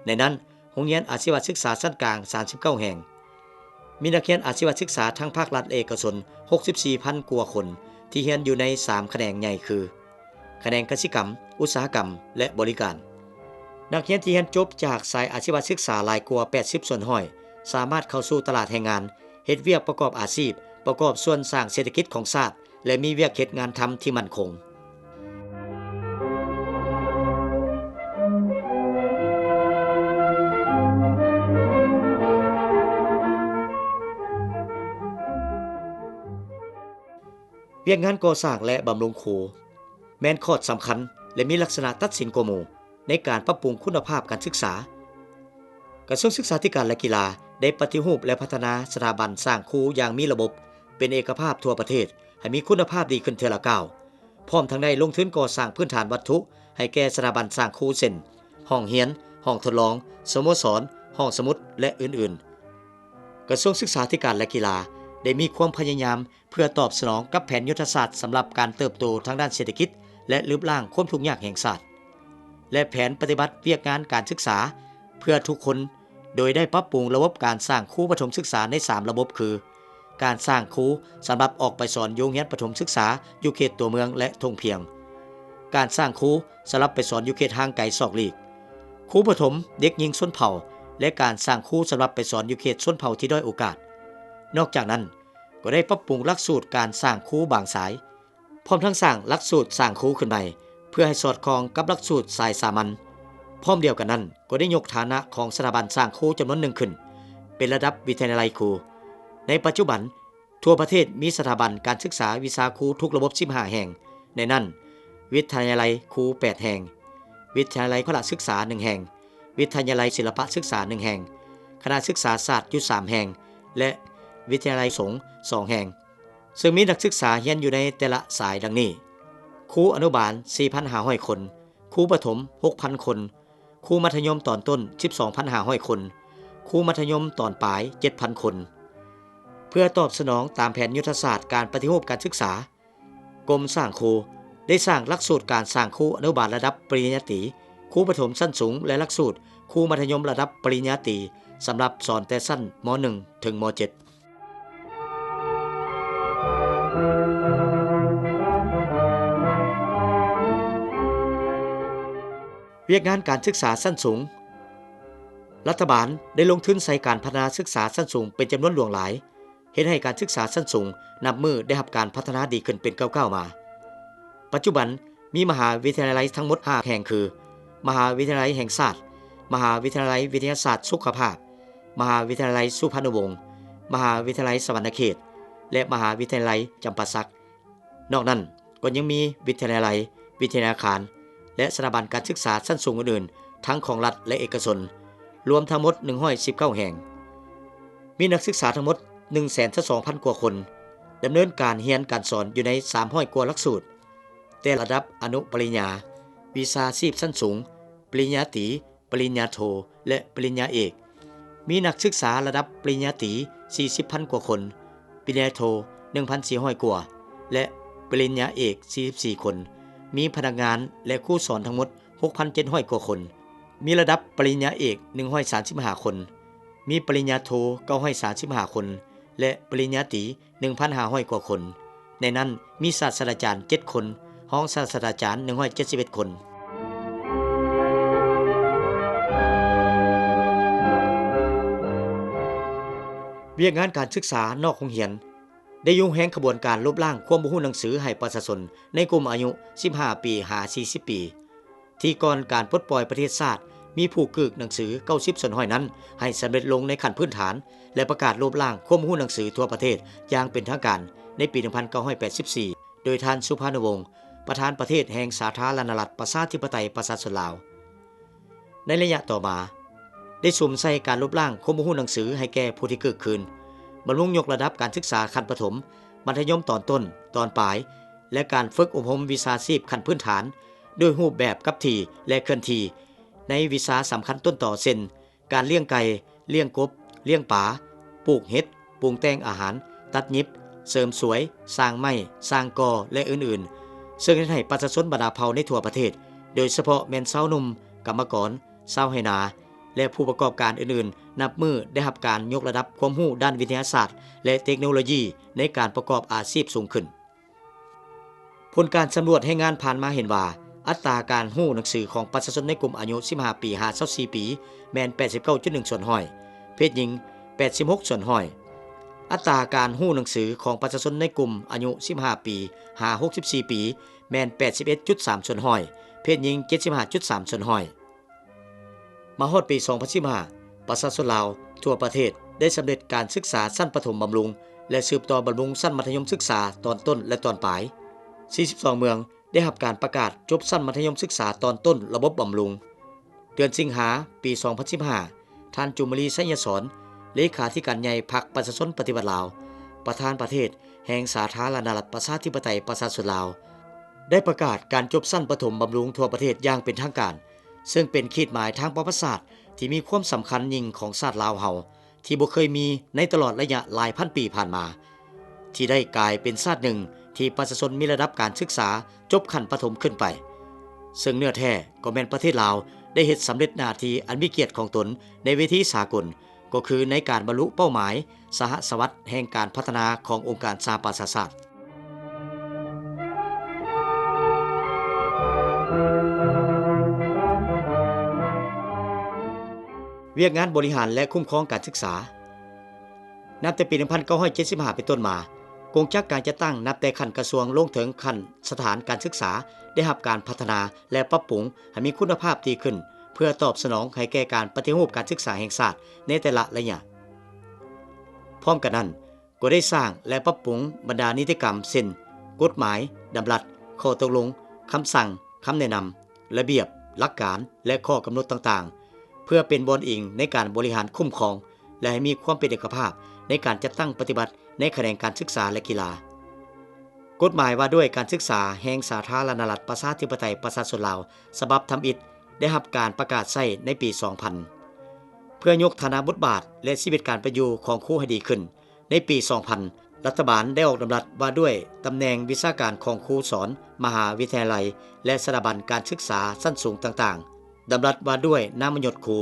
Speaker 1: ในนั้นโรงเรียนอาชีวศึกษาชั้นกลาง39แห่งมีนักเรียนอาชีวศึกษาทั้งภาครัฐและเอกชน 64,000 กว่าคนที่เรียนอยู่ใน3แขนงใหญ่คือแขนงกสิกรรมอุตสาหกรรมและบริการนักเรียนที่เรียนจบจากสายอาชีวศึกษาหลายกว่า80ส่วนห้อยสามารถเข้าสู่ตลาดแรงงานเฮ็ดเวียกประกอบอาชีพประกอบส่วนสร้างเศรษฐกิจของชาติและมีเวียกเฮ็ดงานทำที่มั่นคงเวียกงานก่อสร้างและบำรุงครูแม้นข้อสำคัญและมีลักษณะตัดสินกว่าหมู่ในการปรับปรุงคุณภาพการศึกษากระทรวงศึกษาธิการและกีฬาได้ปฏิรูปและพัฒนาสถาบันสร้างครูอย่างมีระบบเป็นเอกภาพทั่วประเทศให้มีคุณภาพดีขึ้นเทื่อละก้าวพร้อมทั้งได้ลงทุนก่อสร้างพื้นฐานวัตถุให้แก่สถาบันสร้างครูเช่นห้องเรียนห้องทดลองสโมสรห้องสมุดและอื่นๆกระทรวงศึกษาธิการและกีฬาได้มีความพยายามเพื่อตอบสนองกับแผนยุทธศาสตร์สำหรับการเติบโตทางด้านเศรษฐกิจและลดล้างความทุกข์ยากแห่งชาติและแผนปฏิบัติเวียกงานการศึกษาเพื่อทุกคนโดยได้ปรับปรุงระบบการสร้างครูประถมศึกษาใน3ระบบคือการสร้างครูสำหรับออกไปสอนโรงเรียนประถมศึกษาอยู่เขตตัวเมืองและทงเพียงการสร้างครูสำหรับไปสอนอยู่เขตห่างไกลซอกหลีกครูประถมเด็กหญิงชนเผ่าและการสร้างครูสำหรับไปสอนอยู่เขตชนเผ่าที่ด้อยโอกาสนอกจากนั้นก็ได้ปรับปรุงหลักสูตรการสร้างครูบางสายพร้อมทั้งสร้างหลักสูตรสร้างครูขึ้นใหม่เพื่อให้สอดคล้องกับหลักสูตรสายสามัญพร้อมเดียวกันนั้นก็ได้ยกฐานะของสถาบันสร้างครูจำนวนหนึ่งขึ้นเป็นระดับวิทยาลัยครูในปัจจุบันทั่วประเทศมีสถาบันการศึกษาวิชาครูทุกระบบ15แห่งในนั้นวิทยาลัยครู8แห่งวิทยาลัยพละศึกษา1แห่งวิทยาลัยศิลปศึกษา1แห่งคณะศึกษาศาสตร์อยู่3แห่งและวิทยาลัยสงฆ์2แห่งซึ่งมีนักศึกษาเรียนอยู่ในแต่ละสายดังนี้ครูอนุบาล 4,500 คนครูประถม 6,000 คนครูมัธยมตอนต้น 12,500 คนครูมัธยมตอนปลาย 7,000 คนเพื่อตอบสนองตามแผนยุทธศาสตร์การปฏิรูปการศึกษากรมสร้างครูได้สร้างหลักสูตรการสร้างครูอนุบาลระดับปริญญาตรีครูประถมชั้นสูงและหลักสูตรครูมัธยมระดับปริญญาตรีสำหรับสอนแต่ชั้นม.1 ถึงม.7เวียกงานการศึกษาชั้นสูงรัฐบาลได้ลงทุนใส่การพัฒนาศึกษาชั้นสูงเป็นจำนวนหลวงหลายเฮ็ดให้การศึกษาชั้นสูงนับมือได้รับการพัฒนาดีขึ้นเป็นก้าวๆมาปัจจุบันมีมหาวิทยาลัยทั้งหมด5แห่งคือมหาวิทยาลัยแห่งชาติมหาวิทยาลัยวิทยาศาสตร์สุขภาพมหาวิทยาลัยสุพรรณวงศ์มหาวิทยาลัยสวรรณเขตและมหาวิทยาลัยจำปาสักนอกนั้นก็ยังมีวิทยาลัยวิทยาคารและสถาบันการศึกษาชั้นสูงอื่นๆทั้งของรัฐและเอกชนรวมทั้งหมด119แห่งมีนักศึกษาทั้งหมด 112,000 กว่าคนดำเนินการเรียนการสอนอยู่ใน300กว่าหลักสูตรแต่ระดับอนุปริญญาวิชาชีพชั้นสูงปริญญาตรีปริญญาโทและปริญญาเอกมีนักศึกษาระดับปริญญาตรี 40,000 กว่าคน ปริญญาโท 1,400 กว่าและปริญญาเอก 44 คน มีพนักงานและครูสอนทั้งหมด 6,700 กว่าคน มีระดับปริญญาเอก 135 คน มีปริญญาโท 935 คน และปริญญาตรี 1,500 กว่าคน ในนั้นมีศาสตราจารย์ 7 คนรองศาสตราจารย์ 171 คนเวียกงานการศึกษานอกโรงเรียนได้ยุ่งแฮงขบวนการลบล้างความบ่ฮู้หนังสือให้ประชาชนในกลุ่มอายุ 15 ปีหา 40 ปี ที่ก่อนการปลดปล่อยประเทศชาติมีผู้กึกหนังสือ 90 ส่วนห้อยนั้นให้สำเร็จลงในขั้นพื้นฐานและประกาศลบล้างความรู้หนังสือทั่วประเทศอย่างเป็นทางการในปี 1984 โดยท่านสุภาณวงศ์ประธานประเทศแห่งสาธารณรัฐประชาธิปไตยประชาชนลาวในระยะต่อมาได้สุ่มใส่การลบล้างความรู้หนังสือให้แก่ผู้ที่เกิดขึ้นบำรุงยกระดับการศึกษาขั้นประถมมัธยมตอนต้นตอนปลายและการฝึกอบรมวิชาชีพขั้นพื้นฐานโดยรูปแบบกับที่และเคลื่อนที่ในวิชาสำคัญต้นต่อเช่นการเลี้ยงไก่เลี้ยงกบเลี้ยงปลาปลูกเห็ดปรุงแต่งอาหารตัดเย็บเสริมสวยสร้างไม้สร้างกอและอื่นๆซึ่งให้ประชาชนบรรดาเผ่าในทั่วประเทศโดยเฉพาะแม่นชาวหนุ่มกรรมกรชาวไหนาและผู้ประกอบการอื่นๆนับมือได้รับการยกระดับความรู้ด้านวิทยาศาสตร์และเทคโนโลยีในการประกอบอาชีพสูงขึ้นผลการสำรวจให้งานผ่านมาเห็นว่าอัตราการรู้หนังสือของประชาชนในกลุ่มอายุ 15 ปีหา 24 ปีแม่น 89.1 ส่วนห้อยเพศหญิง 86 ส่วนห้อยอัตราการรู้หนังสือของประชาชนในกลุ่มอายุ 15 ปีหา 64 ปีแม่น 81.3 ส่วนห้อยเพศหญิง 75.3 ส่วนห้อยมาฮอดปี 2015 ประชาชนลาวทั่วประเทศได้สำเร็จการศึกษาชั้นประถมบำรุงและสืบต่อบำรุงชั้นมัธยมศึกษาตอนต้นและตอนปลาย 42 เมืองได้รับการประกาศจบชั้นมัธยมศึกษาตอนต้นระบบบำรุงเดือนสิงหาปี 2015 ท่านจุมลีไสยสอนเลขาธิการใหญ่พรรคประชาชนปฏิวัติลาวประธานประเทศแห่งสาธารณรัฐประชาธิปไตยประชาชนลาวได้ประกาศการจบชั้นประถมบำรุงทั่วประเทศอย่างเป็นทางการซึ่งเป็นขีดหมายทางประวัติศาสตร์ที่มีความสำคัญยิ่งของชาติลาวเฮาที่บ่เคยมีในตลอดระยะหลายพันปีผ่านมาที่ได้กลายเป็นชาติหนึ่งที่ประชาชนมีระดับการศึกษาจบขั้นประถมขึ้นไปซึ่งเนื้อแท้ก็แม่นประเทศลาวได้เฮ็ดสำเร็จหน้าที่อันมีเกียรติของตนในเวทีสากลก็คือในการบรรลุเป้าหมายสหสวัสดิ์แห่งการพัฒนาขององค์การสหประชาชาติเวียกงานบริหารและคุ้มครองการศึกษานับแต่ปี 1975 เป็นต้นมากงจักการจัดตั้งนับแต่ขั้นกระทรวงลงถึงขั้นสถานการศึกษาได้รับการพัฒนาและปรับปรุงให้มีคุณภาพดีขึ้นเพื่อตอบสนองให้แก่การปฏิรูปการศึกษาแห่งชาติในแต่ละระยะพร้อมกันนั้นก็ได้สร้างและปรับปรุงบรรดานิติกรรมเช่นกฎหมายดำรัสข้อตกลงคำสั่งคำแนะนำระเบียบหลักการและข้อกำหนดต่างๆเพื่อเป็นบอนอิงในการบริหารคุ้มครองและให้มีความเป็นเอกภาพในการจัดตั้งปฏิบัติในแขนงการศึกษาและกีฬากฎหมายว่าด้วยการศึกษาแห่งสาธารณรัฐประชาธิปไตยประชาชนลาวฉบับทำอิฐได้รับการประกาศใช้ในปี 2000 เพื่อยกฐานะบทบาทและชีวิตการประอยู่ของครูให้ดีขึ้นในปี 2000 รัฐบาลได้ออกดำรัสว่าด้วยตำแหน่งวิชาการของครูสอนมหาวิทยาลัยและสถาบันการศึกษาชั้นสูงต่างๆดำรัสว่าด้วยนามยศครู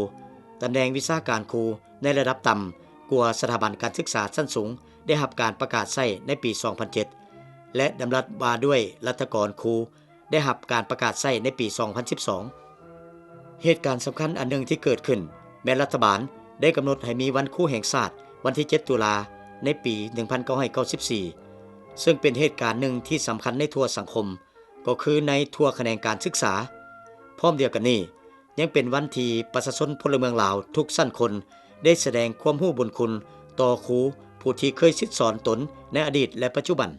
Speaker 1: ตำแหน่งวิชาการครูในระดับต่ำกว่าสถาบันการศึกษาชั้นสูงได้รับการประกาศใช้ในปี 2007 และดำรัสว่าด้วยรัฐกรครูได้รับการประกาศใช้ในปี 2012 เหตุการณ์สำคัญอันหนึ่งที่เกิดขึ้นแม้รัฐบาลได้กำหนดให้มีวันครูแห่งชาติวันที่ 7 ตุลาในปี 1994 ซึ่งเป็นเหตุการณ์หนึ่งที่สำคัญในทั่วสังคมก็คือในทั่วแขนงการศึกษาพร้อมเดียวกันนี้ยังเป็นวันที่ประชาชนพลเมืองลาวทุกชั้นคนได้แสดงความรู้บุญคุณต่อครูผู้ที่เคยศิษย์สอนตนในอดีตและปัจจุบัน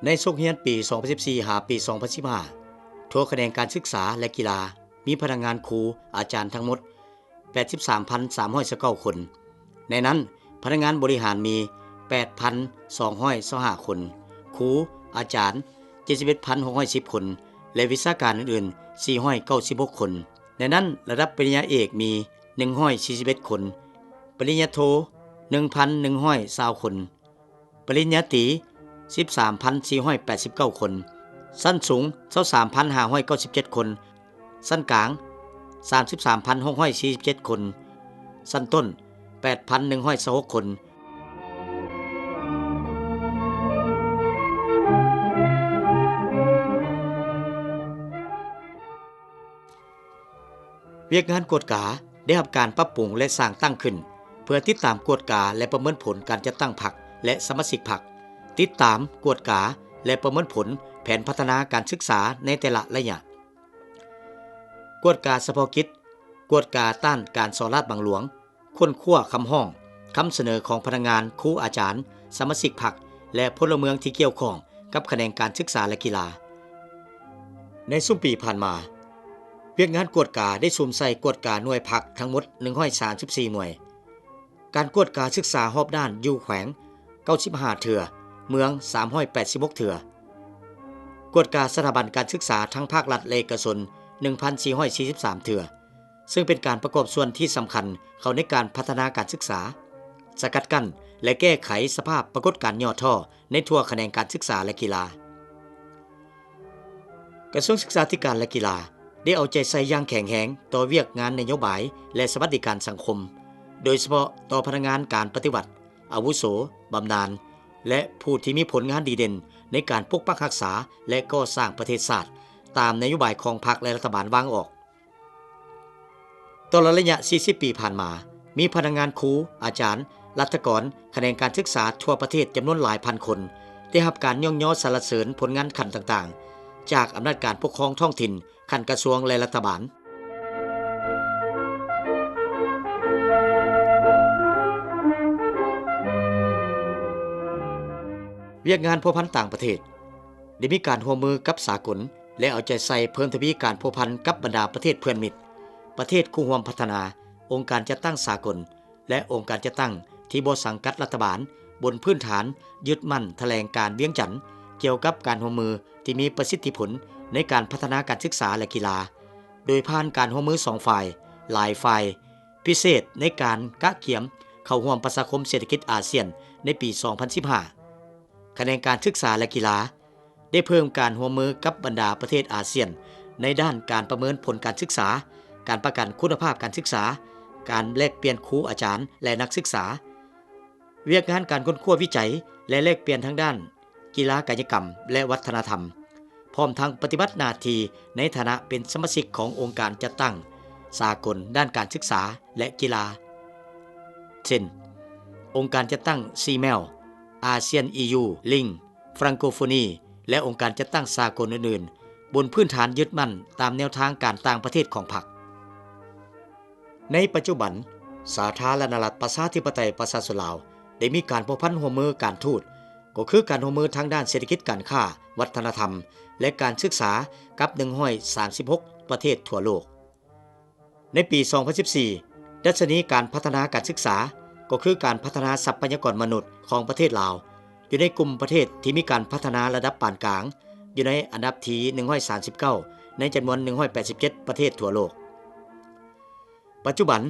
Speaker 1: ในโรงเรียนปี 2014 หาปี 2015 ทั่วแขนงการศึกษาและกีฬามีพนักงานครูอาจารย์ทั้งหมด 83,329 คน ในนั้นพนักงานบริหารมี 8,225 คนครูอาจารย์ 71,610 คนและวิชาการอื่นๆ 496 คนในนั้นระดับปริญญาเอกมี 141 คนปริญญาโท 1,120 คน ริญญาตรี 13,489 คนชั้นสูง 23,597 คนชั้นกลาง 33,647 คนชั้นต้น 8,126 คนเวียกงานกวดกาได้รับการปรับปรุงและสร้างตั้งขึ้นเพื่อติดตามกวดกาและประเมินผลการจัดตั้งพรรคและสมาชิกพรรคติดตามกวดกาและประเมินผลแผนพัฒนาการศึกษาในแต่ละระยะกวดกาเฉพาะกิจกวดกาต้านการสอราษฎร์บังหลวงค้นคว้าคำห้องคำเสนอของพนักงานครูอาจารย์สมาชิกพรรคและพลเมืองที่เกี่ยวข้องกับแขนงการศึกษาและกีฬาในช่วงปีผ่านมาเวียกงานกวดกาได้สุ่มใส่กวดกาหน่วยพักทั้งหมด134หน่วยการกวดกาศึกษารอบด้านอยู่แขวง95เถื่อเมือง386เถื่อกวดกาสถาบันการศึกษาทั้งภาครัฐและเอกชน 1,443 เถื่อซึ่งเป็นการประกอบส่วนที่สำคัญเข้าในการพัฒนาการศึกษาสกัดกั้นและแก้ไขสภาพปรากฏการณ์ย่อท่อในทั่วแขนงการศึกษาและกีฬากระทรวงศึกษาธิการและกีฬาได้เอาใจใส่อย่างแข็งแรงต่อเวียกงานนโยบายและสวัสดิการสังคมโดยเฉพาะต่อพนักงานการปฏิบัติอาวุโสบำนาญและผู้ที่มีผลงานดีเด่นในการปกปักรักษาและก่อสร้างประเทศชาติตามนโยบายของพรรคและรัฐบาลวางออกตลอดระยะ40ปีผ่านมามีพนักงานครูอาจารย์รัฐกรแขนงการศึกษาทั่วประเทศจำนวนหลายพันคนได้รับการย่องย่อสรรเสริญผลงานขั้นต่างๆจากอำนาจการปกครองท้องถิ่นขั้นกระทรวงและรัฐบาลเวียกงานพัวพันต่างประเทศได้มีการร่วมมือกับสากลและเอาใจใส่เพิ่มทวีการพัวพันกับบรรดาประเทศเพื่อนมิตรประเทศคู่ร่วมพัฒนาองค์การจัดตั้งสากลและองค์การจัดตั้งที่บ่สังกัดรัฐบาลบนพื้นฐานยึดมั่นแถลงการเวียงจันทน์เกี่ยวกับการร่วมมือที่มีประสิทธิผลในการพัฒนาการศึกษาและกีฬาโดยผ่านการร่วมมือ2ฝ่ายหลายฝ่ายพิเศษในการกะเกี่ยมเข้าร่วมประชาคมเศรษฐกิจอาเซียนในปี 2015 แขนงการศึกษาและกีฬาได้เพิ่มการร่วมมือกับบรรดาประเทศอาเซียนในด้านการประเมินผลการศึกษาการประกันคุณภาพการศึกษาการแลกเปลี่ยนครูอาจารย์และนักศึกษาเวียกงานการค้นคว้าวิจัยและแลกเปลี่ยนทางด้านกีฬากายกรรมและวัฒนธรรมพร้อมทั้งปฏิบัติหน้าที่ในฐานะเป็นสมาชิกขององค์การจัดตั้งสากลด้านการศึกษาและกีฬาเช่นองค์การจัดตั้งซีแมลอาเซียน EU ลิงฟรังโกโฟนีและองค์การจัดตั้งสากลอื่นๆบนพื้นฐานยึดมั่นตามแนวทางการต่างประเทศของพรรคในปัจจุบันสาธารณรัฐประชาธิปไตยประชาชนลาวได้มีการพัวพันร่วมมือการทูตก็คือการร่วมมือทางด้านเศรษฐกิจการค้าวัฒนธรรมและการศึกษากับ136ประเทศทั่วโลกในปี 2014 ดัชนีการพัฒนาการศึกษาก็คือการพัฒนาทรัพยากรมนุษย์ของประเทศลาวอยู่ในกลุ่มประเทศที่มีการพัฒนาระดับปานกลางอยู่ในอันดับที่139ในจำนวน187ประเทศทั่วโลกปัจจุบัน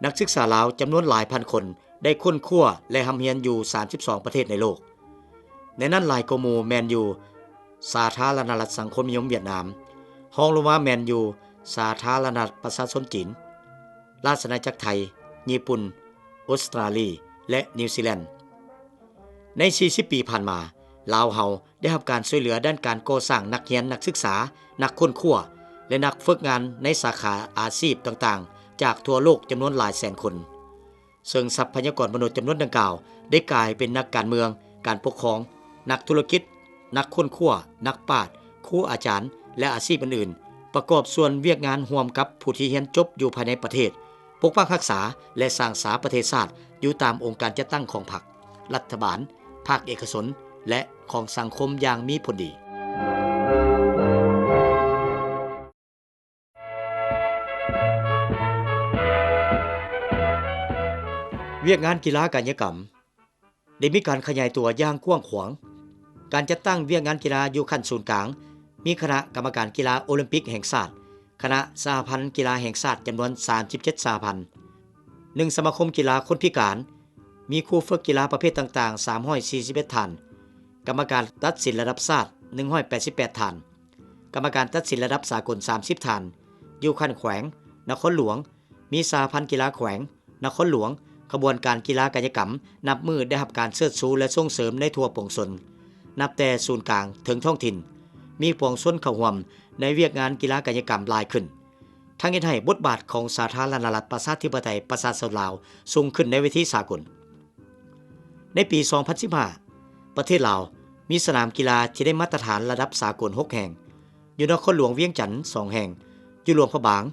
Speaker 1: นักศึกษาลาวจำนวนหลายพันคนได้ค้นคว้าและทำเรียนอยู่32ประเทศในโลกในนั้นหลายกว่าหมู่แม่นอยู่สาธารณรัฐสังคมนิยมเวียดนามรองลงมาแม่นอยู่สาธารณรัฐประชาชนจีนราชอาณาจักรไทยญี่ปุ่นออสเตรเลียและนิวซีแลนด์ใน40ปีผ่านมาลาวเฮาได้รับการช่วยเหลือด้านการก่อสร้างนักเรียนนักศึกษานักค้นคว้าและนักฝึกงานในสาขาอาชีพต่างๆจากทั่วโลกจำนวนหลายแสนคนซึ่งทรัพยากรมนุษย์จำนวนดังกล่าวได้กลายเป็นนักการเมืองการปกครองนักธุรกิจนักค้นคว้านักปราชญ์ครูอาจารย์และอาชีพอื่นๆประกอบส่วนเวียกงานร่วมกับผู้ที่เรียนจบอยู่ภายในประเทศปกปักรักษาและสร้างสาประเทศชาติอยู่ตามองค์การจัดตั้งของพรรครัฐบาลภาคเอกชนและของสังคมอย่างมีผลดีเวียกงานกีฬากายกรรมได้มีการขยายตัวอย่างกว้างขวางการจัดตั้งเวียกงานกีฬาอยู่ขั้นศูนย์กลางมีคณะกรรมการกีฬาโอลิมปิกแห่งชาติคณะสหพันธ์กีฬาแห่งชาติจำนวน37สหพันธ์1สมาคมกีฬาคนพิการ มีครูฝึกกีฬาประเภทต่างๆ341ท่านกรรมการตัดสินระดับชาติ188ท่านกรรมการตัดสินระดับสากล30ท่านอยู่ขั้นแขวงนครหลวงมีสหพันธ์กีฬาแขวงนครหลวงขบวนการกีฬากายกรรมนับมือได้รับการเชิดชูและส่งเสริมในทั่วปวงชนนับแต่ศูนย์กลางถึงท้องถิ่นมีปวงชนเข้าร่วมในเวียกงานกีฬากายกรรมหลายขึ้นทั้งเฮ็ดให้บทบาทของสาธารณรัฐประชาธิปไตยประชาชนลาวสูงขึ้นในเวทีสากลในปี 2015 ประเทศลาวมีสนามกีฬาที่ได้มาตรฐานระดับสากล6แห่งอยู่นครหลวงเวียงจันทน์2แห่งอยู่หลวงพระบาง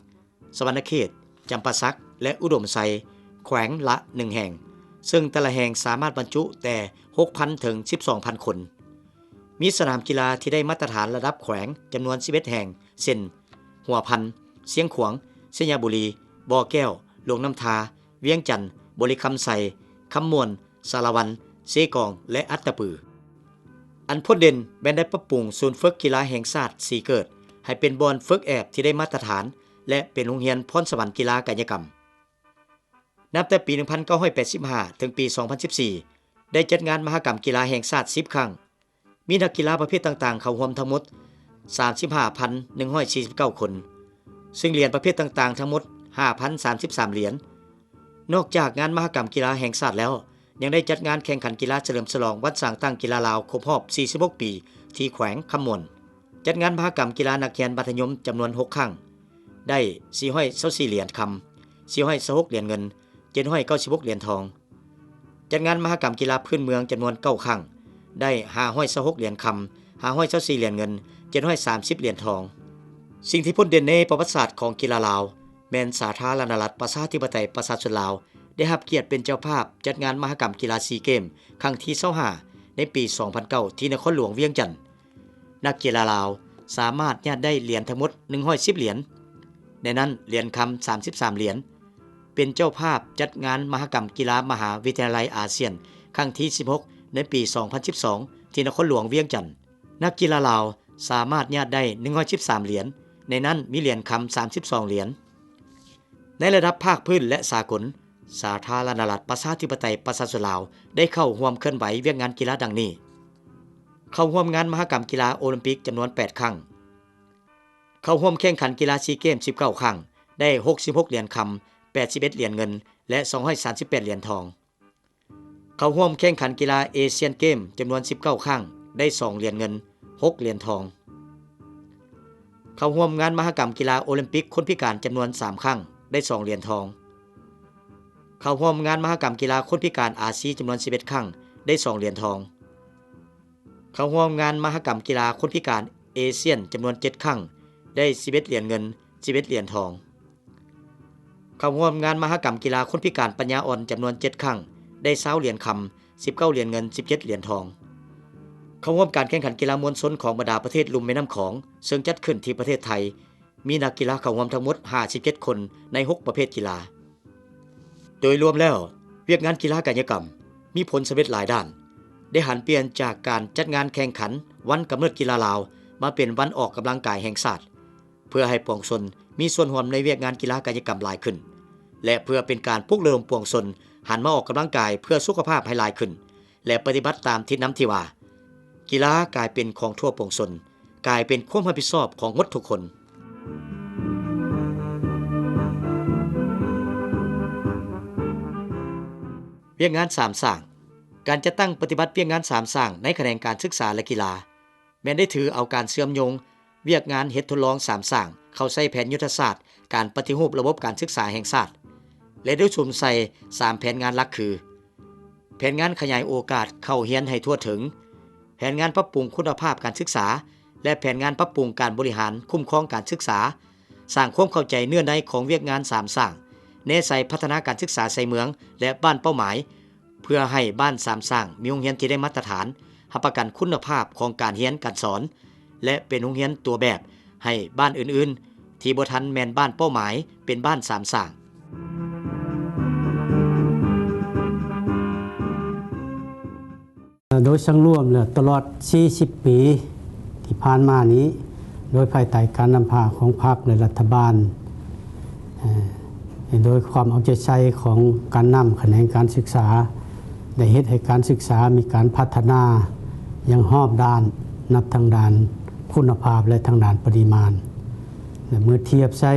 Speaker 1: สวรรณเขตจำปาสักและอุดมไซแขวงละ1แห่งซึ่งแต่ละแห่งสามารถบรรจุแต่ 6,000 ถึง 12,000 คนมีสนามกีฬาที่ได้มาตรฐานระดับแขวงจำนวน11แห่งเช่นหัวพันเสียงขวางเสียบุรีบ่อแก้วหลวงน้ำทาเวียงจันทน์บริคำไซคำมวนสารวันเซกองและอัตตปืออันพดเด่นแบนได้ปรับปรุงศูนย์ฝึกกีฬาแห่งชาติสีเกิดให้เป็นบอนฝึกแอบที่ได้มาตรฐานและเป็นโรงเรียนพรสวรรค์กีฬากายกรรมนับแต่ปี 1985 ถึงปี 2014 ได้จัดงานมหกรรมกีฬาแห่งชาติ10 ครั้งมีนักกีฬาประเภทต่างๆเข้าร่วมทั้งหมด 35,149 คนซึ่งเหรียญประเภทต่างๆทั้งหมด 5,033 เหรียญนอกจากงานมหกรรมกีฬาแห่งชาติแล้วยังได้จัดงานแข่งขันกีฬาเฉลิมฉลองวันสร้างตั้งกีฬาลาวครบรอบ 46 ปีที่แขวงคำมวนจัดงานมหกรรมกีฬานักเรียนมัธยมจำนวน 6 ครั้งได้424เหรียญคำ426เหรียญเงิน796เหรียญทองจัดงานมหกรรมกีฬาพื้นเมืองจำนวน9ครั้งได้526เหรียญคำ524เหรียญเงิน730เหรียญทองสิ่งที่พ้นเด่นในประวัติศาสตร์ของกีฬาลาวแม้นสาธารณรัฐประชาธิปไตยประชาชนลาวได้รับเกียรติเป็นเจ้าภาพจัดงานมหกรรมกีฬาซีเกมครั้งที่25ในปี 2009 ที่นครหลวงเวียงจันทน์นักกีฬาลาวสามารถญาติได้เหรียญทั้งหมด110เหรียญในนั้นเหรียญคำ33เหรียญเป็นเจ้าภาพจัดงานมหกรรมกีฬามหาวิทยาลัยอาเซียนครั้งที่16ในปี 2012 ที่นครหลวงเวียงจันทน์นักกีฬาลาวสามารถญาติได้113เหรียญในนั้นมีเหรียญคำ32เหรียญในระดับภาคพื้นและสากลสาธารณรัฐประชาธิปไตยประชาชนลาวได้เข้าร่วมเคลื่อนไหวเวียกงานกีฬาดังนี้เข้าร่วมงานมหกรรมกีฬาโอลิมปิกจำนวน8ครั้งเข้าร่วมแข่งขันกีฬาซีเกม19ครั้งได้66เหรียญคำ81เหรียญเงินและ238เหรียญทองเข้าร่วมแข่งขันกีฬาเอเชียนเกมจำนวน19ครั้งได้2เหรียญเงิน6เหรียญทองเข้าร่วมงานมหกรรมกีฬาโอลิมปิกคนพิการจำนวน3ครั้งได้2เหรียญทองเข้าร่วมงานมหกรรมกีฬาคนพิการอาเซียนจำนวน11ครั้งได้2เหรียญทองเข้าร่วมงานมหกรรมกีฬาคนพิการเอเชียนจำนวน7ครั้งได้11เหรียญเงิน11เหรียญทองเข้าร่วมงานมหกรรมกีฬาคนพิการปัญญาอ่อนจำนวน7ครั้งได้20เหรียญคำ19เหรียญเงิน17เหรียญทองเข้าร่วมการแข่งขันกีฬามวลชนของบรรดาประเทศลุ่มแม่น้ำของซึ่งจัดขึ้นที่ประเทศไทยมีนักกีฬาเข้าร่วมทั้งหมด57คนใน6ประเภทกีฬาโดยรวมแล้วเวียกงานกีฬากายกรรมมีผลสำเร็จหลายด้านได้หันเปลี่ยนจากการจัดงานแข่งขันวันกำเนิดกีฬาลาวมาเป็นวันออกกำลังกายแห่งชาติเพื่อให้ปวงชนมีส่วนร่วมในเวียกงานกีฬากายกรรมหลายขึ้นและเพื่อเป็นการปลุกเริงปวงชนหันมาออกกำลังกายเพื่อสุขภาพให้หลายขึ้นและปฏิบัติตามทิศน้ำที่ว่ากีฬากลายเป็นของทั่วปวงชนกลายเป็นความรับผิดชอบของหมดทุกคนเวียกงาน3สร้างการจะตั้งปฏิบัติเวียกงาน3สร้างในแขนงการศึกษาและกีฬาแม้นได้ถือเอาการเชื่อมโยงเวียกงานเฮ็ดทดลอง3สร้างเข้าใส่แผนยุทธศาสตร์การปฏิรูประบบการศึกษาแห่งชาติและได้ชุมใส่3แผนงานหลักคือแผนงานขยายโอกาสเข้าเรียนให้ทั่วถึงแผนงานปรับปรุงคุณภาพการศึกษาและแผนงานปรับปรุงการบริหารคุ้มครองการศึกษาสร้างความเข้าใจเนื่องในของเวียกงาน3สร้างเน้นใส่พัฒนาการศึกษาใส่เมืองและบ้านเป้าหมายเพื่อให้บ้าน3สร้างมีโรงเรียนที่ได้มาตรฐานรับประกันคุณภาพของการเรียนการสอนและเป็นโรงเรียนตัวแบบให้บ้านอื่นๆที่บ่ทันแม่นบ้านเป้าหมายเป็นบ้าน3สร้าง
Speaker 2: โดยสังรวมตลอด40ปีที่ผ่านมานี้โดยภายใต้การนำพาของพรรคและรัฐบาลโดยความเอาใจใส่ของการนำแขนงการศึกษา ได้เฮ็ดให้การศึกษามีการพัฒนาอย่างรอบด้านนับทางด้านคุณภาพและทางด้านปริมาณเมื่อเทียบใช้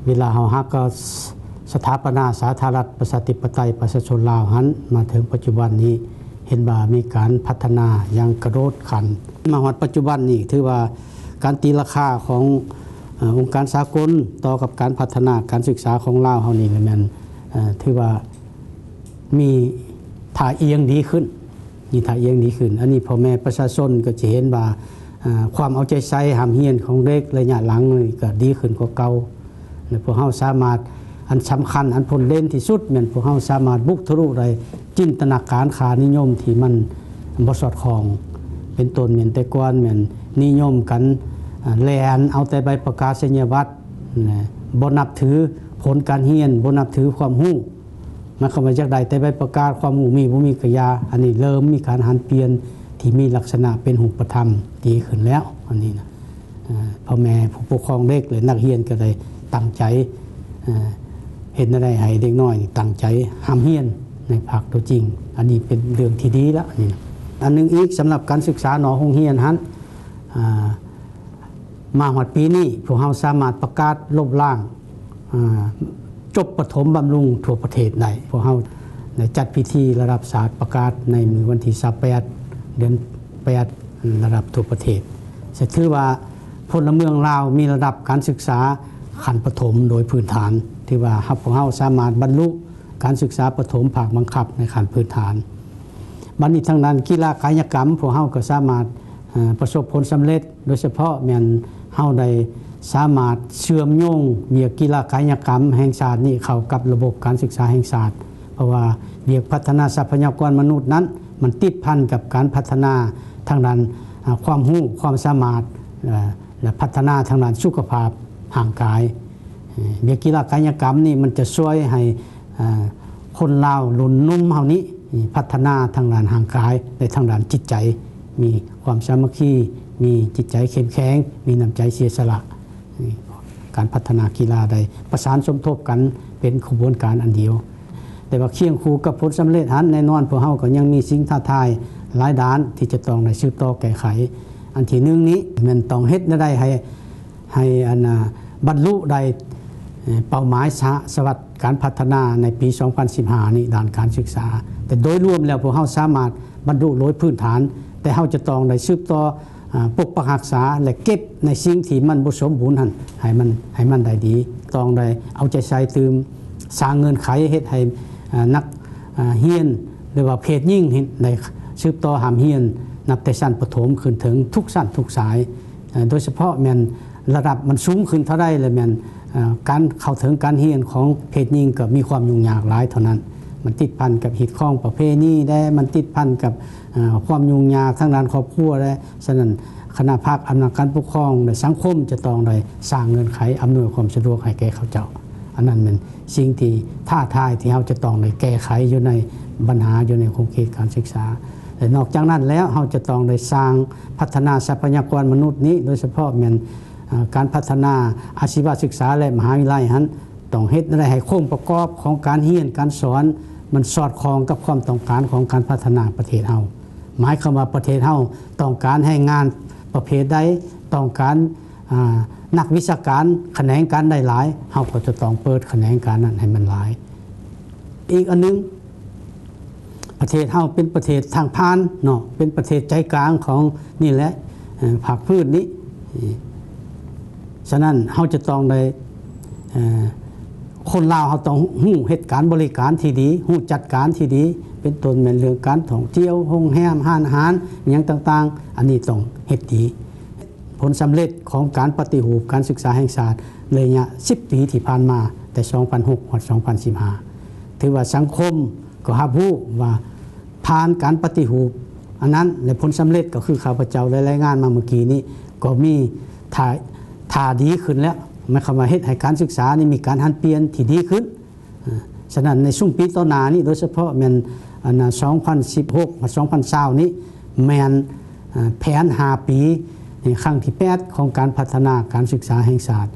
Speaker 2: เวลาเฮาฮักก็สถาปนาสาธารณรัฐประชาธิปไตยประชาชนลาวหันมาถึงปัจจุบันนี้เห็นว่ามีการพัฒนาอย่างกระโดดขันมาฮอดปัจจุบันนี้ถือว่าการตีราคาขององค์การสากลต่อกับการพัฒนาการศึกษาของลาวเฮานี่แม่นถือว่ามีท่าเอียงดีขึ้นมีท่าเอียงดีขึ้นอันนี้พ่อแม่ประชาชนก็จะเห็นว่าความเอาใจใส่หามเฮียนของเด็กระยะหลังนี่ก็ดีขึ้นกว่าเก่าและพวกเฮาสามารถอันสำคัญอันผลเด่นที่สุดแม่นพวกเฮาสามารถบุกทะลุได้จินตนาการค่านิยมที่มันบ่สอดคล้องเป็นต้นแม่นแต่ก่อนแม่นนิยมกันแลนเอาแต่ใบประกาศนียบัตรบ่นับถือผลการเรียนบ่นับถือความรู้มันเข้ามาจากใดแต่ใบประกาศความรู้มีบ่มีกยาอันนี้เริ่มมีการหันเปลี่ยนที่มีลักษณะเป็นรูปธรรมดีขึ้นแล้วอันนี้นะพ่อแม่ผู้ปกครองเด็กหรือนักเรียนก็ได้ตั้งใจเห็นอะไรให้เด็กน้อยตั้งใจห้ามเรียนในภาคตัวจริงอันนี้เป็นเรื่องที่ดีแล้วนี่นะอันนึงอีกสำหรับการศึกษาหนอโรงเรียนหันมาฮอดปีนี้พวกเราสามารถประกาศลบล้างจบประถมบำรุงทั่วประเทศได้พวกเราได้จัดพิธีระดับศาสตร์ประกาศในมื้อวันที่28เดือน8ระดับทั่วประเทศถือว่าพลเมืองลาวมีระดับการศึกษาขั้นประถมโดยพื้นฐานที่ว่าพวกเราสามารถบรรลุการศึกษาประถมภาคบังคับในขั้นพื้นฐานบัดนี้ทั้งนั้นกีฬากายกรรมพวกเราก็สามารถประสบผลสำเร็จโดยเฉพาะแม่นเฮาได้สามารถเชื่อมโยงเวียกกีฬากายกรรมแห่งชาตินี้เข้ากับระบบการศึกษาแห่งชาติเพราะว่าเวียกพัฒนาทรัพยากรมนุษย์นั้นมันติดพันกับการพัฒนาทางด้านความรู้ความสามารถและพัฒนาทางด้านสุขภาพร่างกายเวียกกีฬากายกรรมนี่มันจะช่วยให้คนลาวรุ่นนุ่มเฮานี้พัฒนาทางด้านร่างกายและทางด้านจิตใจมีความสามัคคีมีจิตใจเข้มแข็งมีน้ำใจเสียสละการพัฒนากีฬาได้ประสานสมทบกันเป็นขบวนการอันเดียวแต่ว่าเคียงคู่กับผลสำเร็จหันแน่นอนพวกเฮาก็ยังมีสิ่งท้าทายหลายด้านที่จะต้องได้สืบต่อแก้ไขอันที่หนึ่งนี้มันต้องเฮ็ดได้ให้บรรลุได้เป้าหมายสวัสดิ์การพัฒนาในปี 2015 นี้ด้านการศึกษาแต่โดยรวมแล้วพวกเฮาสามารถบรรลุโดยพื้นฐานแต่เฮาจะต้องได้สืบต่อปกปักรักษาและเก็บในสิ่งที่มันบ่สมบูรณ์หั่นให้มันได้ดีต้องได้เอาใจใส่ตื่มสร้างเงื่อนไขเฮ็ดให้นักเรียนหรือว่าเพศหญิงได้สืบต่อหามเรียนนับแต่ชั้นประถมขึ้นถึงทุกชั้นทุกสายโดยเฉพาะแม่นระดับมันสูงขึ้นเท่าใดเลยแม่นการเข้าถึงการเรียนของเพศหญิงก็มีความยุ่งยากหลายเท่านั้นมันติดพันกับหิดข้องประเพณีได้มันติดพันกับความยุ่งยากทางด้านครอบครัวได้ฉะนั้นคณะภาคอำนาจการปกครองในสังคมจะต้องได้สร้างเงื่อนไขอำนวยความสะดวกให้แก่เขาเจ้าอันนั้นเป็นสิ่งที่ท้าทายที่เราจะต้องได้แก้ไขอยู่ในปัญหาอยู่ในโครงข่ายการศึกษาแต่นอกจากนั้นแล้วเราจะต้องได้สร้างพัฒนาทรัพยากรมนุษย์นี้โดยเฉพาะแม่นการพัฒนาอาชีวศึกษาและมหาวิทยาลัยหันต้องเฮ็ดได้ให้โครงประกอบของการเรียนการสอนมันสอดคล้องกับความต้องการของการพัฒนาประเทศเฮาหมายความว่าประเทศเฮาต้องการให้งานประเภทใดต้องการนักวิชาการแขนงการได้หลายเฮาก็จะต้องเปิดแขนงการนั้นให้มันหลายอีกอันนึงประเทศเฮาเป็นประเทศทางผ่านเนาะเป็นประเทศใจกลางของนี่แหละภาคพื้นนี้ฉะนั้นเฮาจะต้องได้คนลาวเขาต้องฮู้เหตุการณ์บริการที่ดีฮู้จัดการที่ดีเป็นต้นแม่นเรื่องการท่องเที่ยวโรงแรมร้านอาหารอย่างต่างๆอันนี้ต้องเฮ็ดดีผลสำเร็จของการปฏิรูปการศึกษาแห่งชาติระยะ10 ปีที่ผ่านมาแต่ 2006 ถึง 2015 ถือว่าสังคมก็รับรู้ว่าผ่านการปฏิรูปอันนั้นและผลสำเร็จก็คือข้าพเจ้าได้รายงานมาเมื่อกี้นี้ก็มีท่าดีขึ้นแล้วหมายความว่าเฮ็ดให้การศึกษานี่มีการหันเปลี่ยนที่ดีขึ้นฉะนั้นในช่วงปีต่อหน้านี้โดยเฉพาะแม่น2016 2020นี้แม่นแผน5 ปีครั้งที่8ของการพัฒนาการศึกษาแห่งชาติ